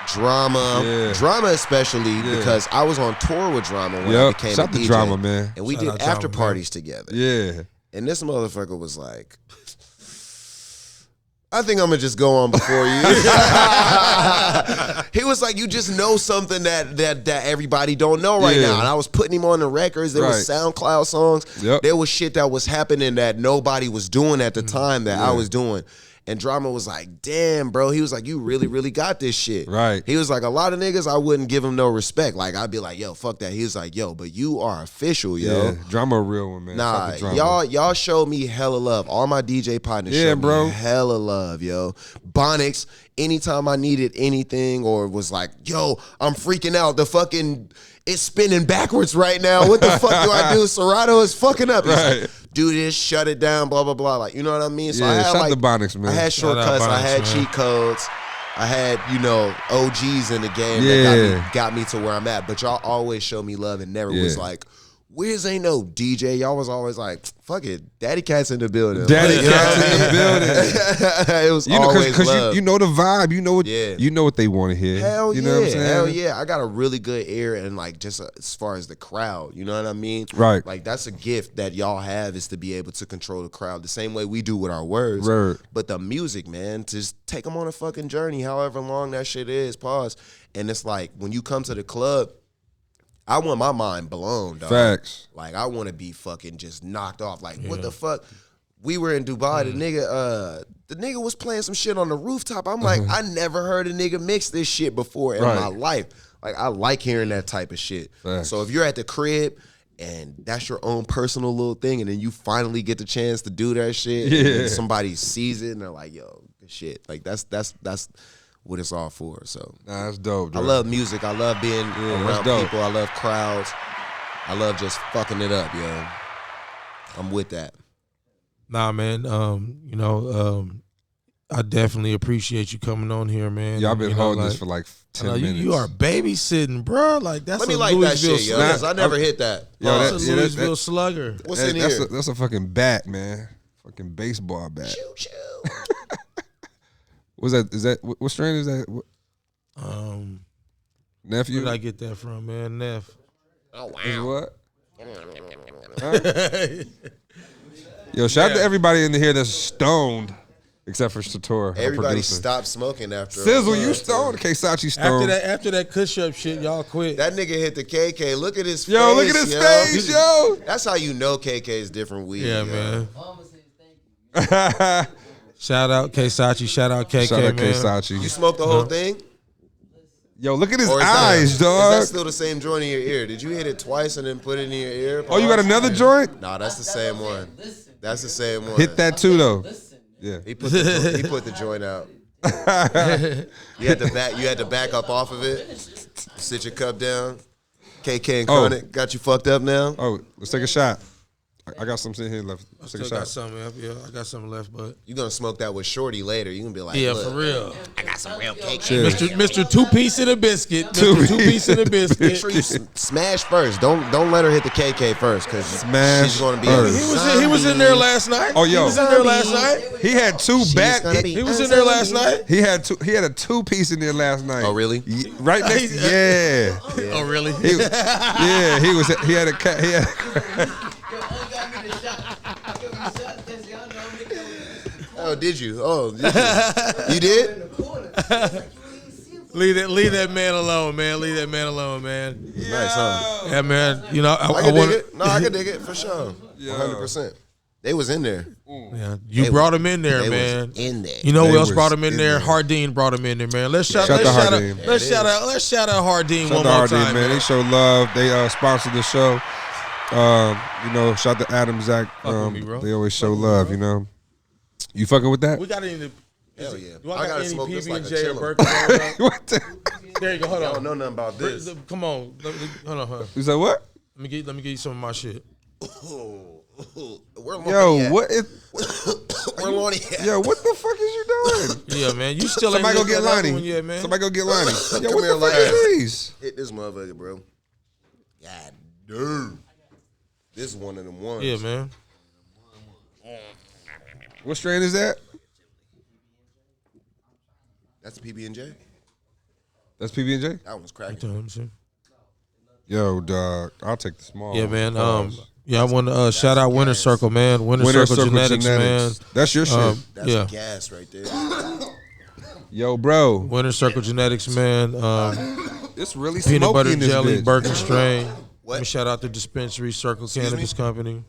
Drama especially because I was on tour with Drama when I became Shout a DJ. To Drama, man. And we did after parties together. Yeah. And this motherfucker was like, I think I'm gonna just go on before you. He was like, you just know something that everybody don't know right now. And I was putting him on the records. There was SoundCloud songs. There was shit that was happening that nobody was doing at the time that I was doing. And Drama was like, damn, bro. He was like, you really, really got this shit. Right. He was like, a lot of niggas, I wouldn't give him no respect. Like, I'd be like, yo, fuck that. He was like, yo, but you are official, yo. Yeah, Drama a real one, man. Nah, y'all showed me hella love. All my DJ partners showed me hella love, yo. Bonics, anytime I needed anything or was like, yo, I'm freaking out. The fucking, it's spinning backwards right now. What the fuck do I do? Serato is fucking up. He's like, do this, shut it down, blah, blah, blah. Like, you know what I mean? So I had shout the Bonics, man. I had shortcuts, I had cheat codes. I had, OGs in the game that got me to where I'm at. But y'all always showed me love and never was like, Wiz ain't no DJ. Y'all was always like, fuck it, Daddy Cat's in the building. Daddy Cat's in the building. It was always love. You know the vibe. You know what they want to hear. Hell you know what I'm saying? Hell yeah. I got a really good ear and like just as far as the crowd, you know what I mean? Right. Like that's a gift that y'all have is to be able to control the crowd the same way we do with our words. Right. But the music, man, just take them on a fucking journey, however long that shit is, pause. And it's like when you come to the club, I want my mind blown, dog. Facts. Like I want to be fucking just knocked off. Like what the fuck? We were in Dubai. The nigga was playing some shit on the rooftop. I'm like, I never heard a nigga mix this shit before in my life. Like I like hearing that type of shit. Facts. So if you're at the crib and that's your own personal little thing, and then you finally get the chance to do that shit, and then somebody sees it and they're like, yo, good shit. Like that's what it's all for. So that's dope, I love music. I love being around people. I love crowds. I love just fucking it up, yo. I'm with that. Nah, man. I definitely appreciate you coming on here, man. Y'all been holding this for like 10 minutes. You are babysitting, bro. Like that's Let me like that shit, yo. I never hit that. That's a Louisville slugger. What's in here? That's a fucking bat, man. Fucking baseball bat. Choo choo. What's that? Is that what strain is that? Nephew? Where did I get that from, man? Neff. Oh wow. Is what? Yo, shout out to everybody in here that's stoned, except for Sator. Everybody stopped smoking after. Sizzle, you stoned. K-Sachi stoned. After that Kush up shit, y'all quit. That nigga hit the KK. Look at his face. Yo, look at his face, yo. That's how you know KK is different weed. Yeah, man. Shout out K-Sachi. Shout out KK, shout out man. K-Sachi. You smoked the whole thing? Yo, look at his eyes, dog. Is that still the same joint in your ear? Did you hit it twice and then put it in your ear? Oh, you got another joint? Nah, that's the same one. That's the same one. Hit that too, though. Yeah. He put the joint out. You had to back up off of it. Sit your cup down. KK and Chronic got you fucked up now. Oh, let's take a shot. I got some sitting here left. Let's take a shot. Got something left. Yeah, I got something left, but You gonna smoke that with Shorty later. You gonna be like, yeah, look, for real. I got some real cake. Mr. Two-piece in a biscuit. Mr. Two-piece in a biscuit. Make sure you smash first. Don't let her hit the KK first because she's gonna be. He was in there last night. Oh, yo, he was in there last night. He had two bat. He was in there last night. He had a 2-piece in there last night. Oh really? Right next. Yeah. Oh really? He had a cat. He had. Oh, did you? Oh, you did? Leave that man alone, man. Leave that man alone, man. Nice, huh? Yeah, man. You know, I can dig it. No, I can dig it for sure. 100%. They was in there. Yeah, you brought him in there, man. Was in there. You know who else brought him in there? Hardin brought him in there, man. Let's shout out Hardin one more time, man. They show love. They sponsor the show. Shout out to Adam, Zach. They always show love, you know. You fucking with that? We got any. Hell yeah. I gotta smoke this like a chiller. What there you go. Hold on. I don't know nothing about this. Come on. Hold on. You said what? Let me get you some of my shit. Where what is? Where Lonnie at? Yo, what the fuck is you doing? Yeah, man. You still Somebody ain't go get Lonnie. Yet, man. Somebody go get Lonnie. Yo, Come what here, the fuck Lonnie. is these? Hit this motherfucker, bro. God damn. This is one of them ones. Yeah, man. What strain is that? That's PB&J. That's PB&J? That one's cracking. Yo, dog, I'll take the small. Yeah, man. Yeah, I want to shout out Winter Circle, man. Winter Circle Genetics, man. That's your shit. That's gas right there. Yo, bro. Winter Circle Genetics, man. It's really peanut butter in this jelly, bitch. Birkin strain. What? Let me shout out the dispensary, Circle Cannabis Company.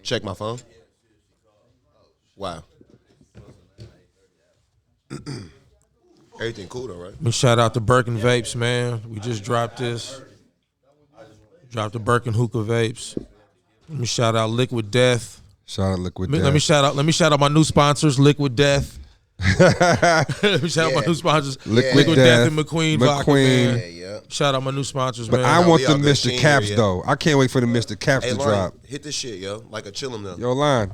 Check my phone. Wow. Everything cool though, right? Let me shout out the Birkin Vapes, man. We just dropped this. Dropped the Birkin Hookah Vapes. Let me shout out Liquid Death. Shout out Liquid Death. Let me shout out my new sponsors, Liquid Death. Let me shout out my new sponsors, Liquid Death and McQueen Vodka, man. Yeah. Shout out my new sponsors, but man. I want the Mr. Caps though. I can't wait for the Mr. Caps to drop. Hit this shit, yo. Like a chillum though. Yo, Line.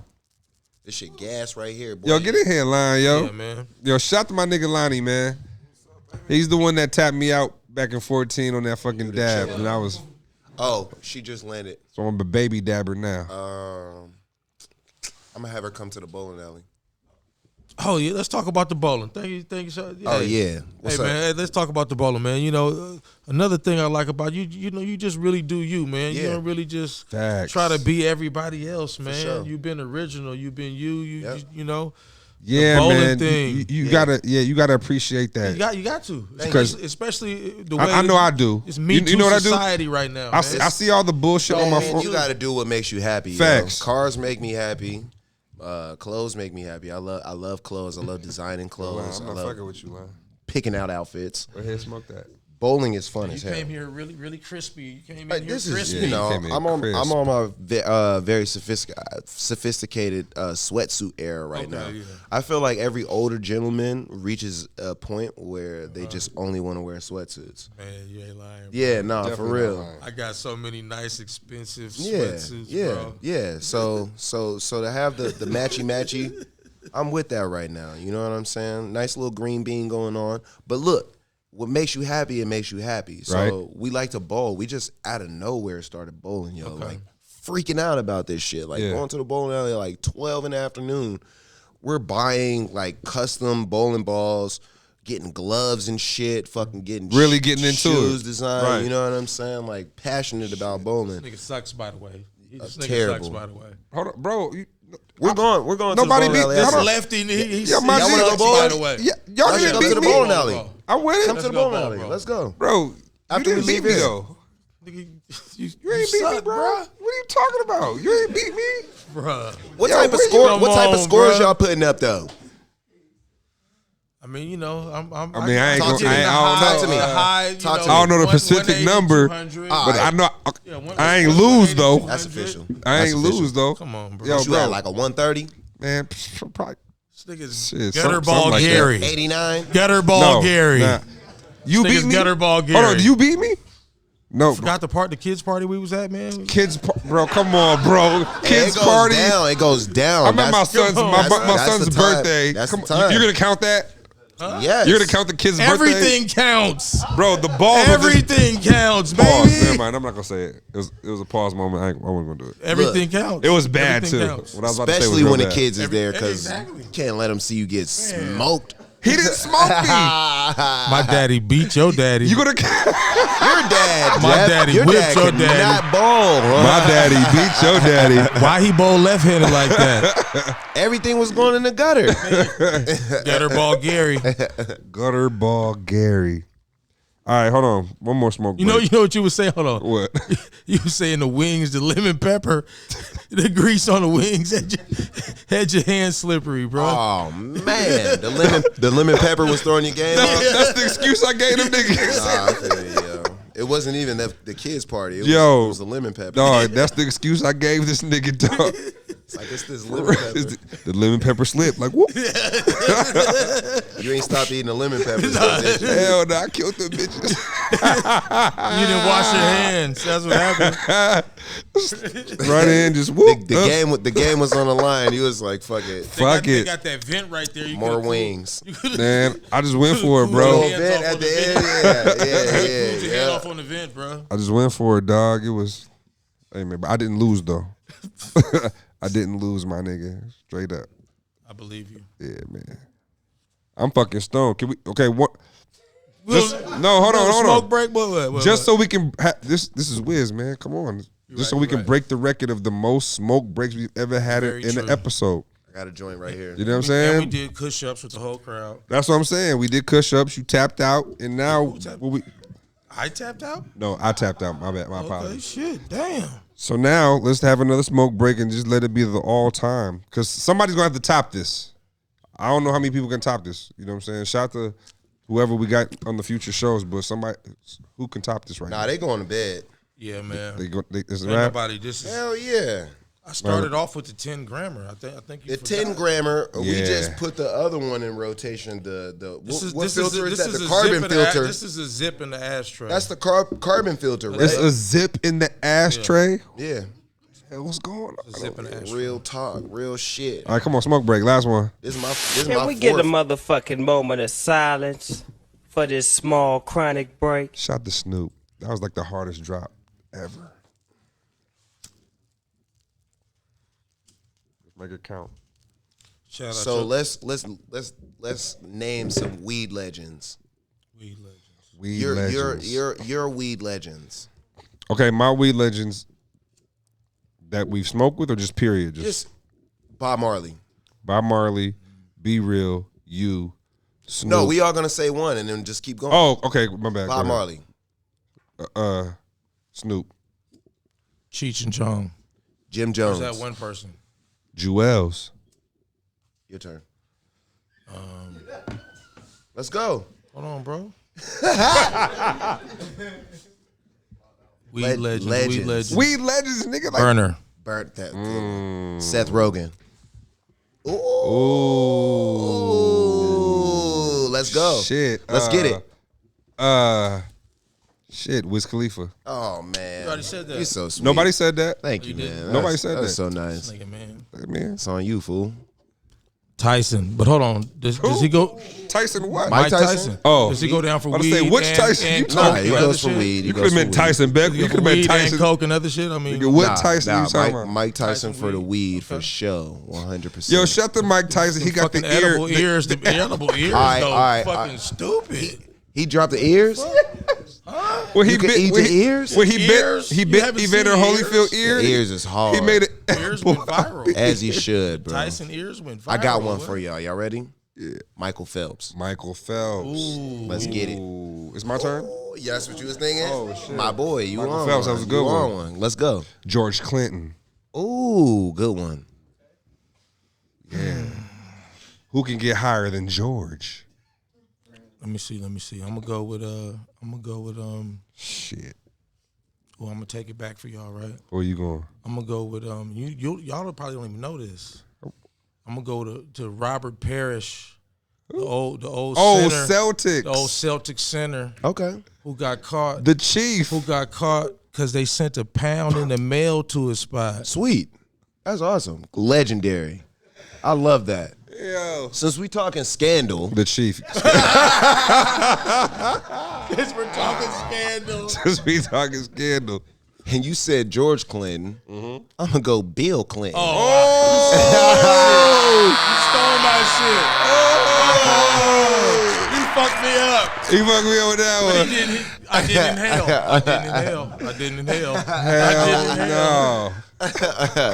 This shit gas right here, boy. Yo, get in here, Line, yo. Yeah, man. Yo, shout out to my nigga Lonnie, man. He's the one that tapped me out back in 14 on that fucking dab, and I was. Oh, she just landed. So I'm a baby dabber now. I'm gonna have her come to the bowling alley. Oh yeah, let's talk about the bowling. Thank you, sir. Yeah. Oh yeah. What's up? Man, hey, let's talk about the bowling, man. You know, another thing I like about you, you know, you just really do you, man. Yeah. You don't really just Facts. try to be everybody else, man. sure. You've been original. You've been you. You know. Yeah, the bowling man. thing. You gotta appreciate that. You got to, Because especially the way I know I do. It's me too, you know what I do? Society right now. I see all the bullshit on my phone. You gotta do what makes you happy. Facts. Yo. Cars make me happy. Clothes make me happy. I love clothes. I love designing clothes. I'm I not love fucking with you, man. picking out outfits. Go ahead, smoke that. Bowling is fun as You hell. came here really crispy. You came in here This crispy. is, you know, came in I'm on crisp. my very sophisticated sweatsuit era right now. Yeah. I feel like every older gentleman reaches a point where they just only want to wear sweatsuits. Man, you ain't lying. Bro. Yeah, nah, Definitely for real. not lying. I got so many nice, expensive Yeah, sweatsuits, yeah, bro. yeah. So to have the matchy, I'm with that right now. You know what I'm saying? Nice little green bean going on. But look, what makes you happy, it makes you happy. So Right. we like to bowl. We just out of nowhere started bowling, yo. Okay. Like freaking out about this shit. Like going to the bowling alley at like 12 in the afternoon. We're buying like custom bowling balls, getting gloves and shit, fucking getting Really getting into shoes it. design. Right. You know what I'm saying? Like passionate about bowling. This nigga sucks, by the way. This nigga terrible. sucks, by the way. Hold on, bro. We're going Nobody to the bowling beat- alley. hold This on. lefty, he Yo, my sucks, nigga, by the way. Yeah, y'all Let's didn't go to beat the me. bowling alley. I'm with it. Come to the go, bowling bro, alley. bro. Let's go. Bro, After you we didn't beat leave me here. though. Nigga, You ain't beat me, suck, bro. bruh. What are you talking about? You ain't beat me. Bruh. What Yo, type of where you- score? Come What type of on, scores bruh. y'all putting up though? I mean, you know, I I ain't Talk gonna. to me. I Talk to me. Talk to I don't know the specific number, but I know I ain't lose though. That's official. I That's ain't official. lose though. Come on, bro. Yo, What you bro. at like a 130, Man, probably This nigga's Shit, gutter something ball like that. Gary. 89? Gutter ball no, Gary. nah. You This beat nigga's me. gutter ball Hold on, Gary. do you beat me? No, bro. Forgot the kids party we was at, man. Kids, bro, come on, bro. Kids it goes party. down. It goes down. I'm at my son's that's son's the time. birthday. That's Come the on, time. you're gonna count that? Yes. You're gonna count the kid's birthday? Everything counts. Bro, the balls. are just- Everything counts, Pause. Never baby. mind. I'm not gonna say it. It was a pause moment. I wasn't gonna do it. Everything counts. It was bad Everything too. counts. What I was about to say Especially was when real the bad. kids is there because Exactly. you can't let them see you get smoked. He didn't smoke me. My daddy beat your daddy. You gonna? Your dad, My Jeff, daddy your whipped dad your could daddy. not bowl. Huh? My daddy beat your daddy. Why he bowl left-handed like that? Everything was going in the gutter. Gutter ball Gary. Gutter ball Gary. All right, hold on. One more smoke. You know what you would say? Hold on. What? You were saying the wings, the lemon pepper, the grease on the wings had your hands slippery, bro. Oh man, the lemon pepper was throwing your game off. That's the excuse I gave them niggas. Nah, I feel you, yo. It wasn't even the kids' party. It was the lemon pepper. Dog, that's the excuse I gave this nigga, dog. It's like it's this lemon pepper. The lemon pepper slip. Like, whoop. You ain't stopped eating the lemon peppers. did you? Hell no, I killed them bitches. You didn't wash your hands. That's what happened. Right in, just whoop. The game was on the line. He was like, "Fuck it, They got that vent right there. You more could've wings." Man, I just went for it, Cool bro. hands Vent off at on the the end, Cooled your hand yeah. off on the vent, bro. I just went for it, dog. It was, hey man, but I didn't lose though. I didn't lose, my nigga. Straight up. I believe you. Yeah, man. I'm fucking stoned. Can we? Okay, what? Hold on. Smoke break, what? Just so we can. This is Wiz, man. Come on. Just so we can break the record of the most smoke breaks we've ever had in an episode. I got a joint right here. You know what I'm saying? And we did Kush ups with the whole crowd. That's what I'm saying. We did Kush ups. You tapped out, and now I tapped out? No, I tapped out. My bad. My apologies. Okay, shit, damn. So now let's have another smoke break and just let it be the all time, because somebody's gonna have to top this. I don't know how many people can top this. You know what I'm saying? Shout out to whoever we got on the future shows, but somebody who can top this right now. Nah, they going to bed. Yeah, man. This is rap. This is hell yeah. I started off with the 10 grammer. I think you the 10 grammer. Yeah. We just put the other one in rotation. What filter is that? The a carbon filter. This is a zip in the ashtray. That's the carbon filter, right? It's a zip in the ashtray. Yeah. Hey, what's going on? Zip in the ashtray. Real talk, real shit. All right, come on, smoke break. Last one. This is my Can we get a motherfucking moment of silence for this small chronic break? Shout to Snoop. That was like the hardest drop ever. Make it count. So let's name some weed legends. Weed legends. Your weed legends. Okay, my weed legends that we've smoked with, or just period? Just Bob Marley. Bob Marley, Be Real, you, Snoop. No, we are gonna say one and then just keep going. Oh, okay, my bad. Bob Marley. Snoop. Cheech and Chong. Jim Jones. Who's that one person? Jewels. Your turn. Let's go. Hold on, bro. Weed legends. Weed legends, nigga. Like, Burner. Burnt that. Seth Rogen. Ooh. Let's go. Shit. Let's get it. Shit, Wiz Khalifa. Oh, man. You already said that. You're so sweet. Nobody said that. Thank you, man. Nobody said that. That's so nice. Nigga, man. Man. It's on you, fool. Tyson. But hold on. Does he go? Tyson what? Mike Tyson. Oh. Does he go down for I was weed saying, which and, Tyson and you coke talking He and about? other goes for shit? weed. You could have meant Tyson Beck. You could have meant Weed Tyson. and coke and other shit. I mean, Nigga, what Tyson you talking about? Mike Tyson for the weed for show, 100%. Yo, shut the Mike Tyson. He got the fucking edible ear. ears. The edible ears, All right, though. all right, Fucking stupid. He dropped the ears? When he You can bit eat when the he- ears? When he Ears? bit You bit haven't Evander seen Holyfield ears? ears. The ears is hard. He made it. Ears went viral. As he should, bro. Tyson ears went viral. I got one for y'all. Y'all ready? Yeah. Michael Phelps. Michael Phelps. Let's get it. Ooh. It's my turn. Oh, yeah, that's what you was thinking? Oh, shit. My boy, you Michael on Phelps, one. that was a good You on one. Let's go. George Clinton. Ooh, good one. Yeah. Who can get higher than George? Let me see. I'm gonna go with Shit. Well, I'm gonna take it back for y'all, right? Where you going? I'm gonna go with y'all probably don't even know this. I'm gonna go to Robert Parrish, the old Oh, center, Celtics. the old Celtic center Okay. who got caught The Chief. because they sent a pound in the mail to his spot. Sweet. That's awesome. Legendary. I love that. Yo. Since we talking scandal. The Chief. We're talking scandal. Since we talking scandal. And you said George Clinton. I'm going to go Bill Clinton. You stole my shit. You fucked me up. He fucked me up with that one. I didn't inhale. Hell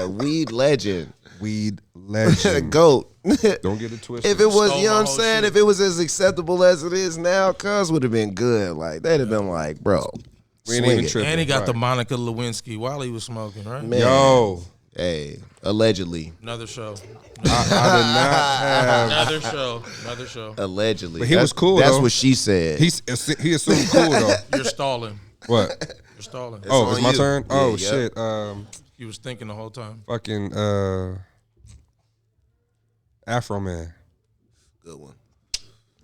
no. Weed legend. Weed legend. GOAT. Don't get it twisted. If it was, Stole you know my what I'm whole saying? shit. If it was as acceptable as it is now, cuz would have been good. Like, they'd have been like, bro, We ain't swing even it. tripping. And he got Right. the Monica Lewinsky while he was smoking, right? Man. Yo. Hey, allegedly. Another show. I did not have. Another show. Allegedly. But he was cool, That's though. what she said. He assumed cool, though. You're stalling. What? You're stalling. Oh, on it's my you. turn? Yeah, Oh, yep. shit. He was thinking the whole time. Fucking Afro Man. Good one.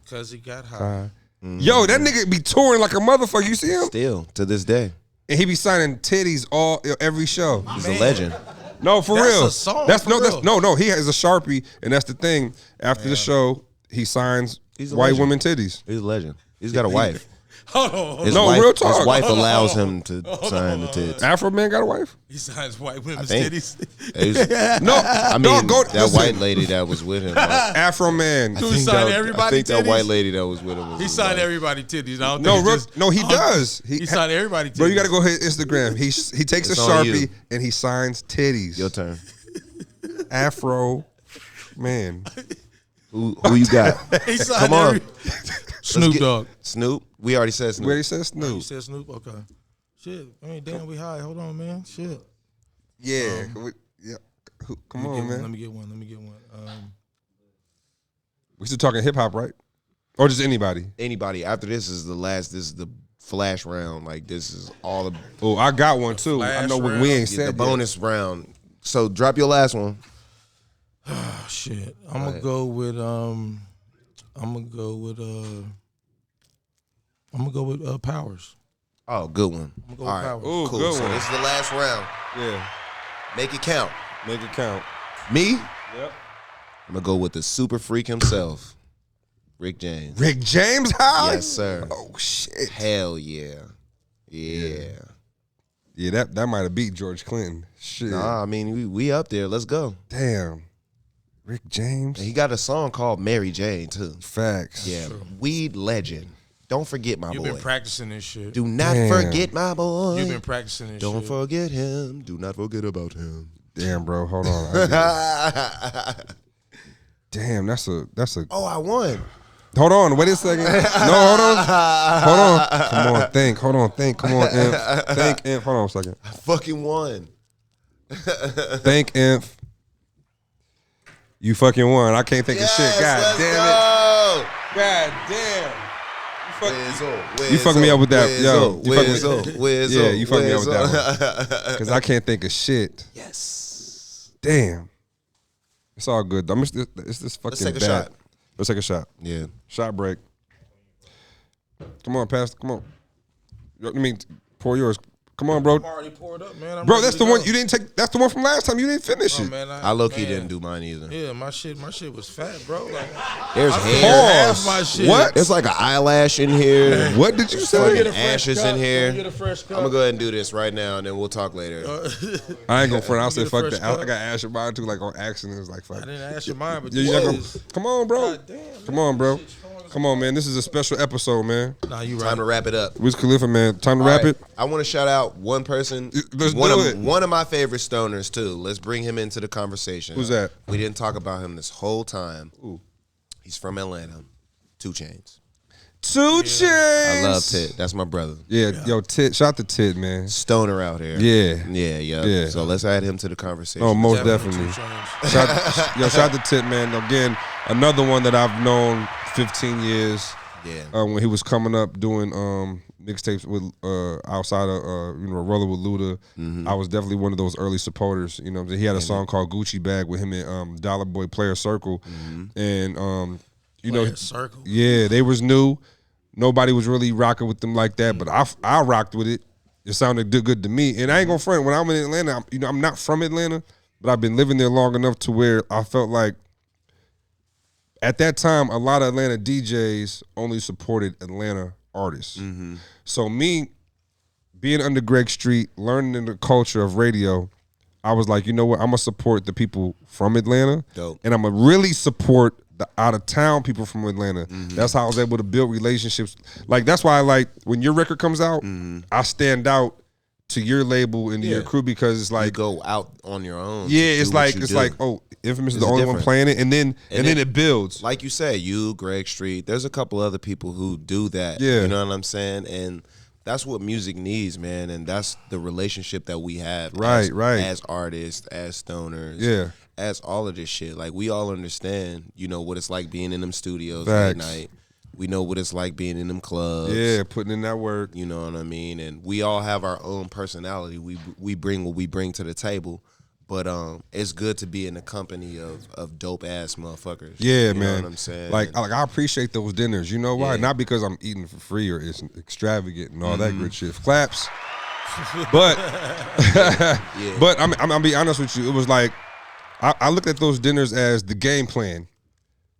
Because he got high. Yo, that nigga be touring like a motherfucker. You see him? Still, to this day. And he be signing titties every show. He's a legend. No, for That's real. a song, That's for no, real. that's no. He has a Sharpie, and that's the thing. After the show, he signs He's a white legend. women titties. He's a legend. He's got a wife. Hold on. Real talk. His wife allows him to sign the tits. Afro man got a wife? He signs white women's think. titties. No, I mean, that white lady that was with him. Like, Afro man. Do he sign everybody I think titties? that white lady that was with him was He his signed wife. everybody titties. I don't think He does. He signed everybody titties. Bro, you got to go hit Instagram. He takes It's a on Sharpie you. and he signs titties. Your turn. Afro man. Who you got? He signed Come on. Snoop Dogg. Snoop. We already said Snoop. Where he says You Snoop. said Snoop? Okay. Shit. I mean, damn, we high. Hold on, man. Shit. Yeah. Come on, man. Let me get one. We still talking hip hop, right? Or just anybody? Anybody. After this is the last. This is the flash round. Like this is all the Oh, I got one too. I know what we ain't the said. bonus round. So drop your last one. Oh, shit. I'm gonna go with Powers. Oh, good one. I'm gonna go All with right. Powers. Ooh, Cool. good So one. this is the last round. Yeah. Make it count. Make it count. Me? Yep. I'm gonna go with the super freak himself, Rick James. Rick James high? Yes, sir. Oh shit. Hell yeah. Yeah. Yeah, that might have beat George Clinton. Shit. Nah, I mean we up there. Let's go. Damn. Rick James. And he got a song called Mary Jane too. Facts. Yeah. Weed legend. Don't forget my You've boy. been practicing this shit. Do not Damn. forget my boy. You've been practicing this Don't shit. forget him. Do not forget about him. Damn, bro. Hold on. Damn, that's a Oh, I won. Hold on, wait a second. No, hold on. Hold on. Come on, think. Hold on, think. Come on, Inf. Think, Inf. Hold on a second. I fucking won. Think, Inf. You fucking won. I can't think of shit. God let's damn go. it. God damn. You Wizzo, fucked me up with that. Yo, you fucked me- Wizzo, Yeah, you fucked me up with Wizzo. that one. Because I can't think of shit. Yes. Damn. It's all good. It's this fucking Let's take a bad. shot. Let's take a shot. Yeah. Shot break. Come on, Pastor. Come on. I mean, pour yours. Come on, bro. I'm already poured up, man. Bro, that's the one you didn't take. That's the one from last time. You didn't finish it. Man, I low-key didn't do mine either. Yeah, my shit was fat, bro. Like, There's I hair. half my shit. What? There's like an eyelash in here. What did you Fucking say? ashes in here. Get a fresh I'm cut. gonna go ahead and do this right now, and then we'll talk later. I ain't gonna front. I'll say Get a fuck fresh that. I cut. got ash in mine too, like on accident. It's like fuck. I didn't ask your mind, but Yeah, you you not gonna, was. come on, bro. God damn, Come on, bro. Come on, man. This is a special episode, man. Nah, you Time to right. wrap it up. Wiz Khalifa, man. Time to All wrap right. it. I want to shout out one person. Let's one do of, it. One of my favorite stoners too. Let's bring him into the conversation. Who's that? We didn't talk about him this whole time. Ooh. He's from Atlanta. 2 Chainz. 2 Chainz. I love Tit. That's my brother. Yeah, yo, Tit. Shout to Tit, man. Stoner out here. Yeah. Yeah. So let's add him to the conversation. Oh, most definitely. Shout to Tit, man. Again, another one that I've known 15 years. Yeah. When he was coming up doing mixtapes with outside of Rolling with Luda, I was definitely one of those early supporters. You know, he had a song called Gucci Bag with him and Dollar Boy Player Circle, and you know, Circle. yeah, they was new. Nobody was really rocking with them like that, but I rocked with it. It sounded good to me, and I ain't gonna front. When I'm in Atlanta, I'm not from Atlanta, but I've been living there long enough to where I felt like. At that time, a lot of Atlanta DJs only supported Atlanta artists. So me being under Greg Street, learning the culture of radio, I was like, you know what? I'm going to support the people from Atlanta. Dope. And I'm going to really support the out-of-town people from Atlanta. That's how I was able to build relationships. Like, that's why I like, when your record comes out, I stand out to your label and to your crew because it's You like, go out on your own. yeah, to it's do what like, you it's do. like, oh, Infamous is the It's only one different. playing it, and then it builds. Like you said, you, Greg Street, there's a couple other people who do that. Yeah. You know what I'm saying? And that's what music needs, man. And that's the relationship that we have Right. as artists, as stoners, Yeah. as all of this shit. Like, we all understand, you know, what it's like being in them studios at Facts. night. We know what it's like being in them clubs. Yeah, putting in that work. You know what I mean? And we all have our own personality. We bring what we bring to the table. But it's good to be in the company of dope ass motherfuckers. Yeah, you man. know what I'm saying? Like I appreciate those dinners. You know why? Yeah. Not because I'm eating for free or it's extravagant and all that good shit. Claps. But but I'm gonna be honest with you. It was like I looked at those dinners as the game plan.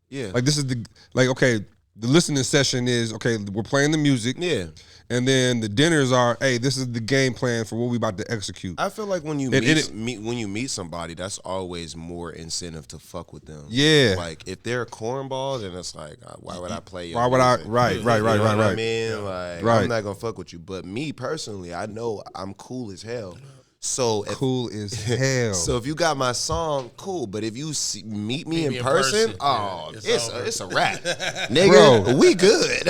Yeah. Like this is the okay. the listening session is, okay, we're playing the music. Yeah. And then the dinners are, hey, this is the game plan for what we about to execute. I feel like when you meet somebody, that's always more incentive to fuck with them. Yeah. Like if they're a cornball, then it's like, why would I play your Why would music? Right. You know what I mean? Like I'm not gonna fuck with you. But me personally, I know I'm cool as hell. So cool as hell. So if you got my song, cool. But if you meet me in person, oh, it's a wrap, nigga. Bro. We good.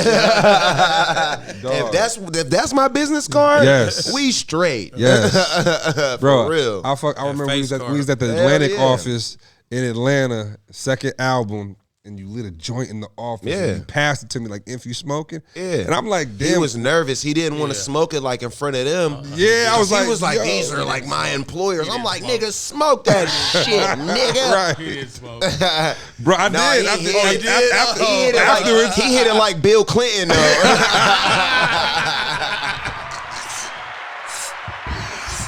if that's my business card, yes, we straight. Yes, bro. For real. I remember we was at the Atlantic office in Atlanta, second album. And you lit a joint in the office. Yeah. And you passed it to me like, "If you smoking?" Yeah. And I'm like, damn. He was nervous. He didn't want to smoke it like in front of them. I was like, he was like, these are like my employers. I'm like, nigga, smoke that shit, nigga. Right. He didn't smoke. Bro, I did. Afterwards. He hit it like Bill Clinton, though.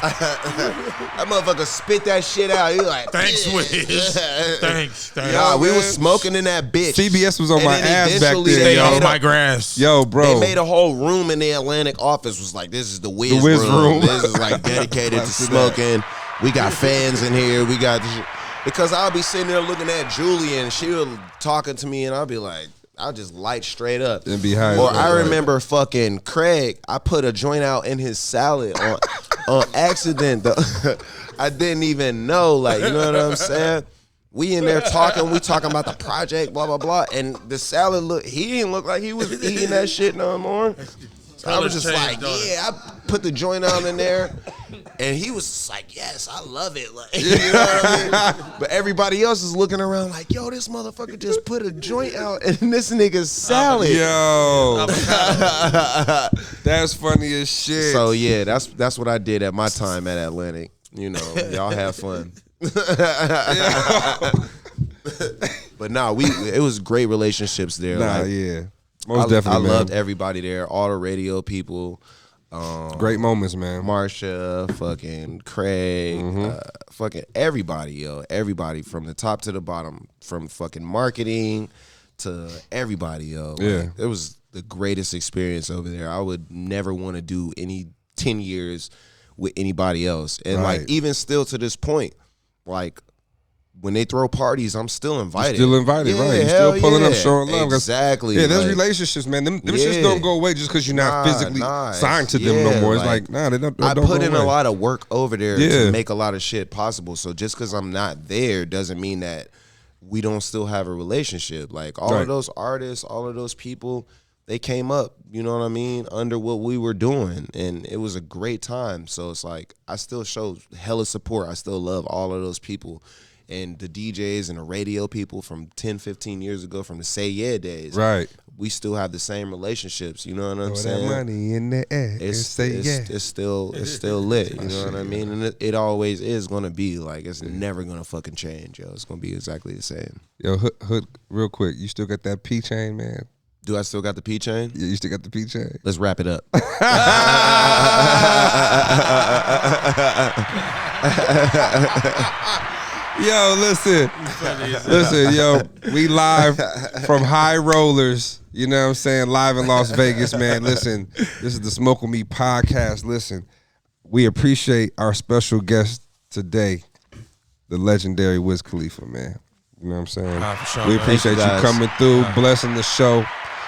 That motherfucker spit that shit out. He like, thanks, Wiz. Thanks. Nah, we was smoking in that bitch. CBS was on my ass back there. Stay off my grass. Yo, bro. They made a whole room in the Atlantic office. Was like, this is the Wiz room. This is like dedicated to smoking. We got fans in here. We got this shit. Because I'll be sitting there looking at Julie and she'll talking to me and I'll be like, I'll just light straight up. And be high. Or I remember fucking Craig, I put a joint out in his salad on accident. I didn't even know, like, you know what I'm saying? We in there talking, we talking about the project, blah, blah, blah. And the salad, he didn't look like he was eating that shit no more. So I was just like, yeah, I put the joint out in there. And he was just like, yes, I love it. Like, you know what I mean? But everybody else is looking around like, yo, this motherfucker just put a joint out in this nigga's salad. Yo. That's funny as shit. So, yeah, that's what I did at my time at Atlantic. You know, y'all have fun. But nah, it was great relationships there. Nah, like, yeah. Most definitely, I loved everybody there, all the radio people. Great moments, man. Marsha, fucking Craig, fucking everybody, yo. Everybody from the top to the bottom, from fucking marketing to everybody, yo. Yeah. Like, it was the greatest experience over there. I would never want to do any 10 years with anybody else. And right. like even still to this point, like when they throw parties, I'm still invited. You're still invited, yeah, right? You're still pulling up, showing love. Exactly. Yeah, there's like, relationships, man. Them shits don't go away just because you're not physically signed to them no more. It's like, nah, they don't I go put in away. a lot of work over there to make a lot of shit possible. So just because I'm not there doesn't mean that we don't still have a relationship. Like all of those artists, all of those people, they came up, you know what I mean, under what we were doing. And it was a great time. So it's like I still show hella support. I still love all of those people. And the DJs and the radio people from 10, 15 years ago, from the Say Yeah days. Right. We still have the same relationships, you know what I'm saying? That money in the air. It's still lit, you know what I mean? And it always is gonna be like, it's never gonna fucking change, yo. It's gonna be exactly the same. Yo, Hood, real quick, you still got that P chain, man? Do I still got the P chain? Yeah, you still got the P chain. Let's wrap it up. Yo, listen, yo, we live from High Rollers, you know what I'm saying, live in Las Vegas, man. Listen, this is the Smoke With Me podcast. Listen, we appreciate our special guest today, the legendary Wiz Khalifa, man. You know what I'm saying? For sure, we appreciate you coming through, blessing the show.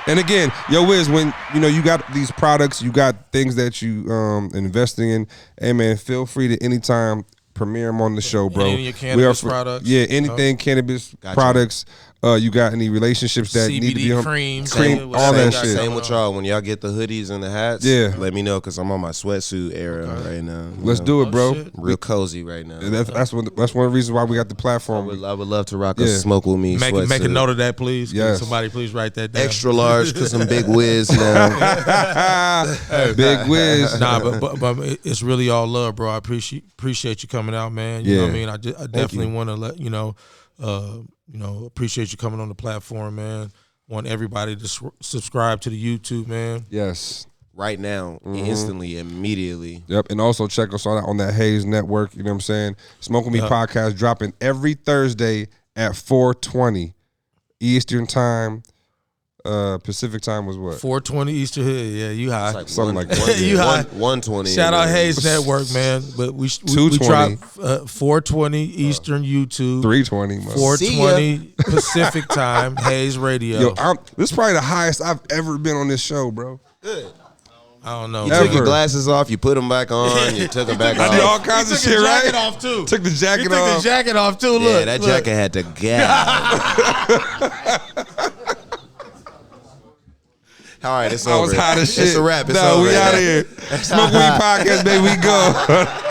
And again, yo, Wiz, when you got these products, you got things that you investing in, hey man, feel free to anytime premiere them on the show, bro. Any of your cannabis products? Yeah, anything cannabis products. You got any relationships that CBD need to be on cream, all that shit. Same with y'all. When y'all get the hoodies and the hats, let me know because I'm on my sweatsuit era right now. Let's do it, bro. Real cozy right now. That's one of the reasons why we got the platform. I would love to rock a Smoke With Me sweatsuit. Make a note of that, please. Yes. Somebody please write that down. Extra large because I'm Big Wiz now. Big Wiz. Nah, but it's really all love, bro. I appreciate you coming out, man. You know what I mean? I definitely want to let appreciate you coming on the platform, man. Want everybody to subscribe to the YouTube, man. Yes. Right now, instantly, immediately. Yep, and also check us on that Hayes Network, you know what I'm saying? Smoke With Me podcast dropping every Thursday at 4:20 Eastern Time. Pacific time was what? 4:20 Eastern. Yeah, you high. Like Something like that. You high. 1:20. Shout out Hayes Network, man. But we 2:20. dropped 4:20 Eastern YouTube. 3:20. 4:20 Pacific time. Hayes Radio. Yo, this is probably the highest I've ever been on this show, bro. Good. I don't know. You took your glasses off. You put them back on. You took them back off. I did all kinds of shit, right? Took the jacket off too. Took the jacket He took the jacket off too. Look, Yeah, that jacket had to go. All right, it's over. I was hot as shit. It's a wrap. It's no, over. we out of here. Smoke Weed Podcast, baby. We go.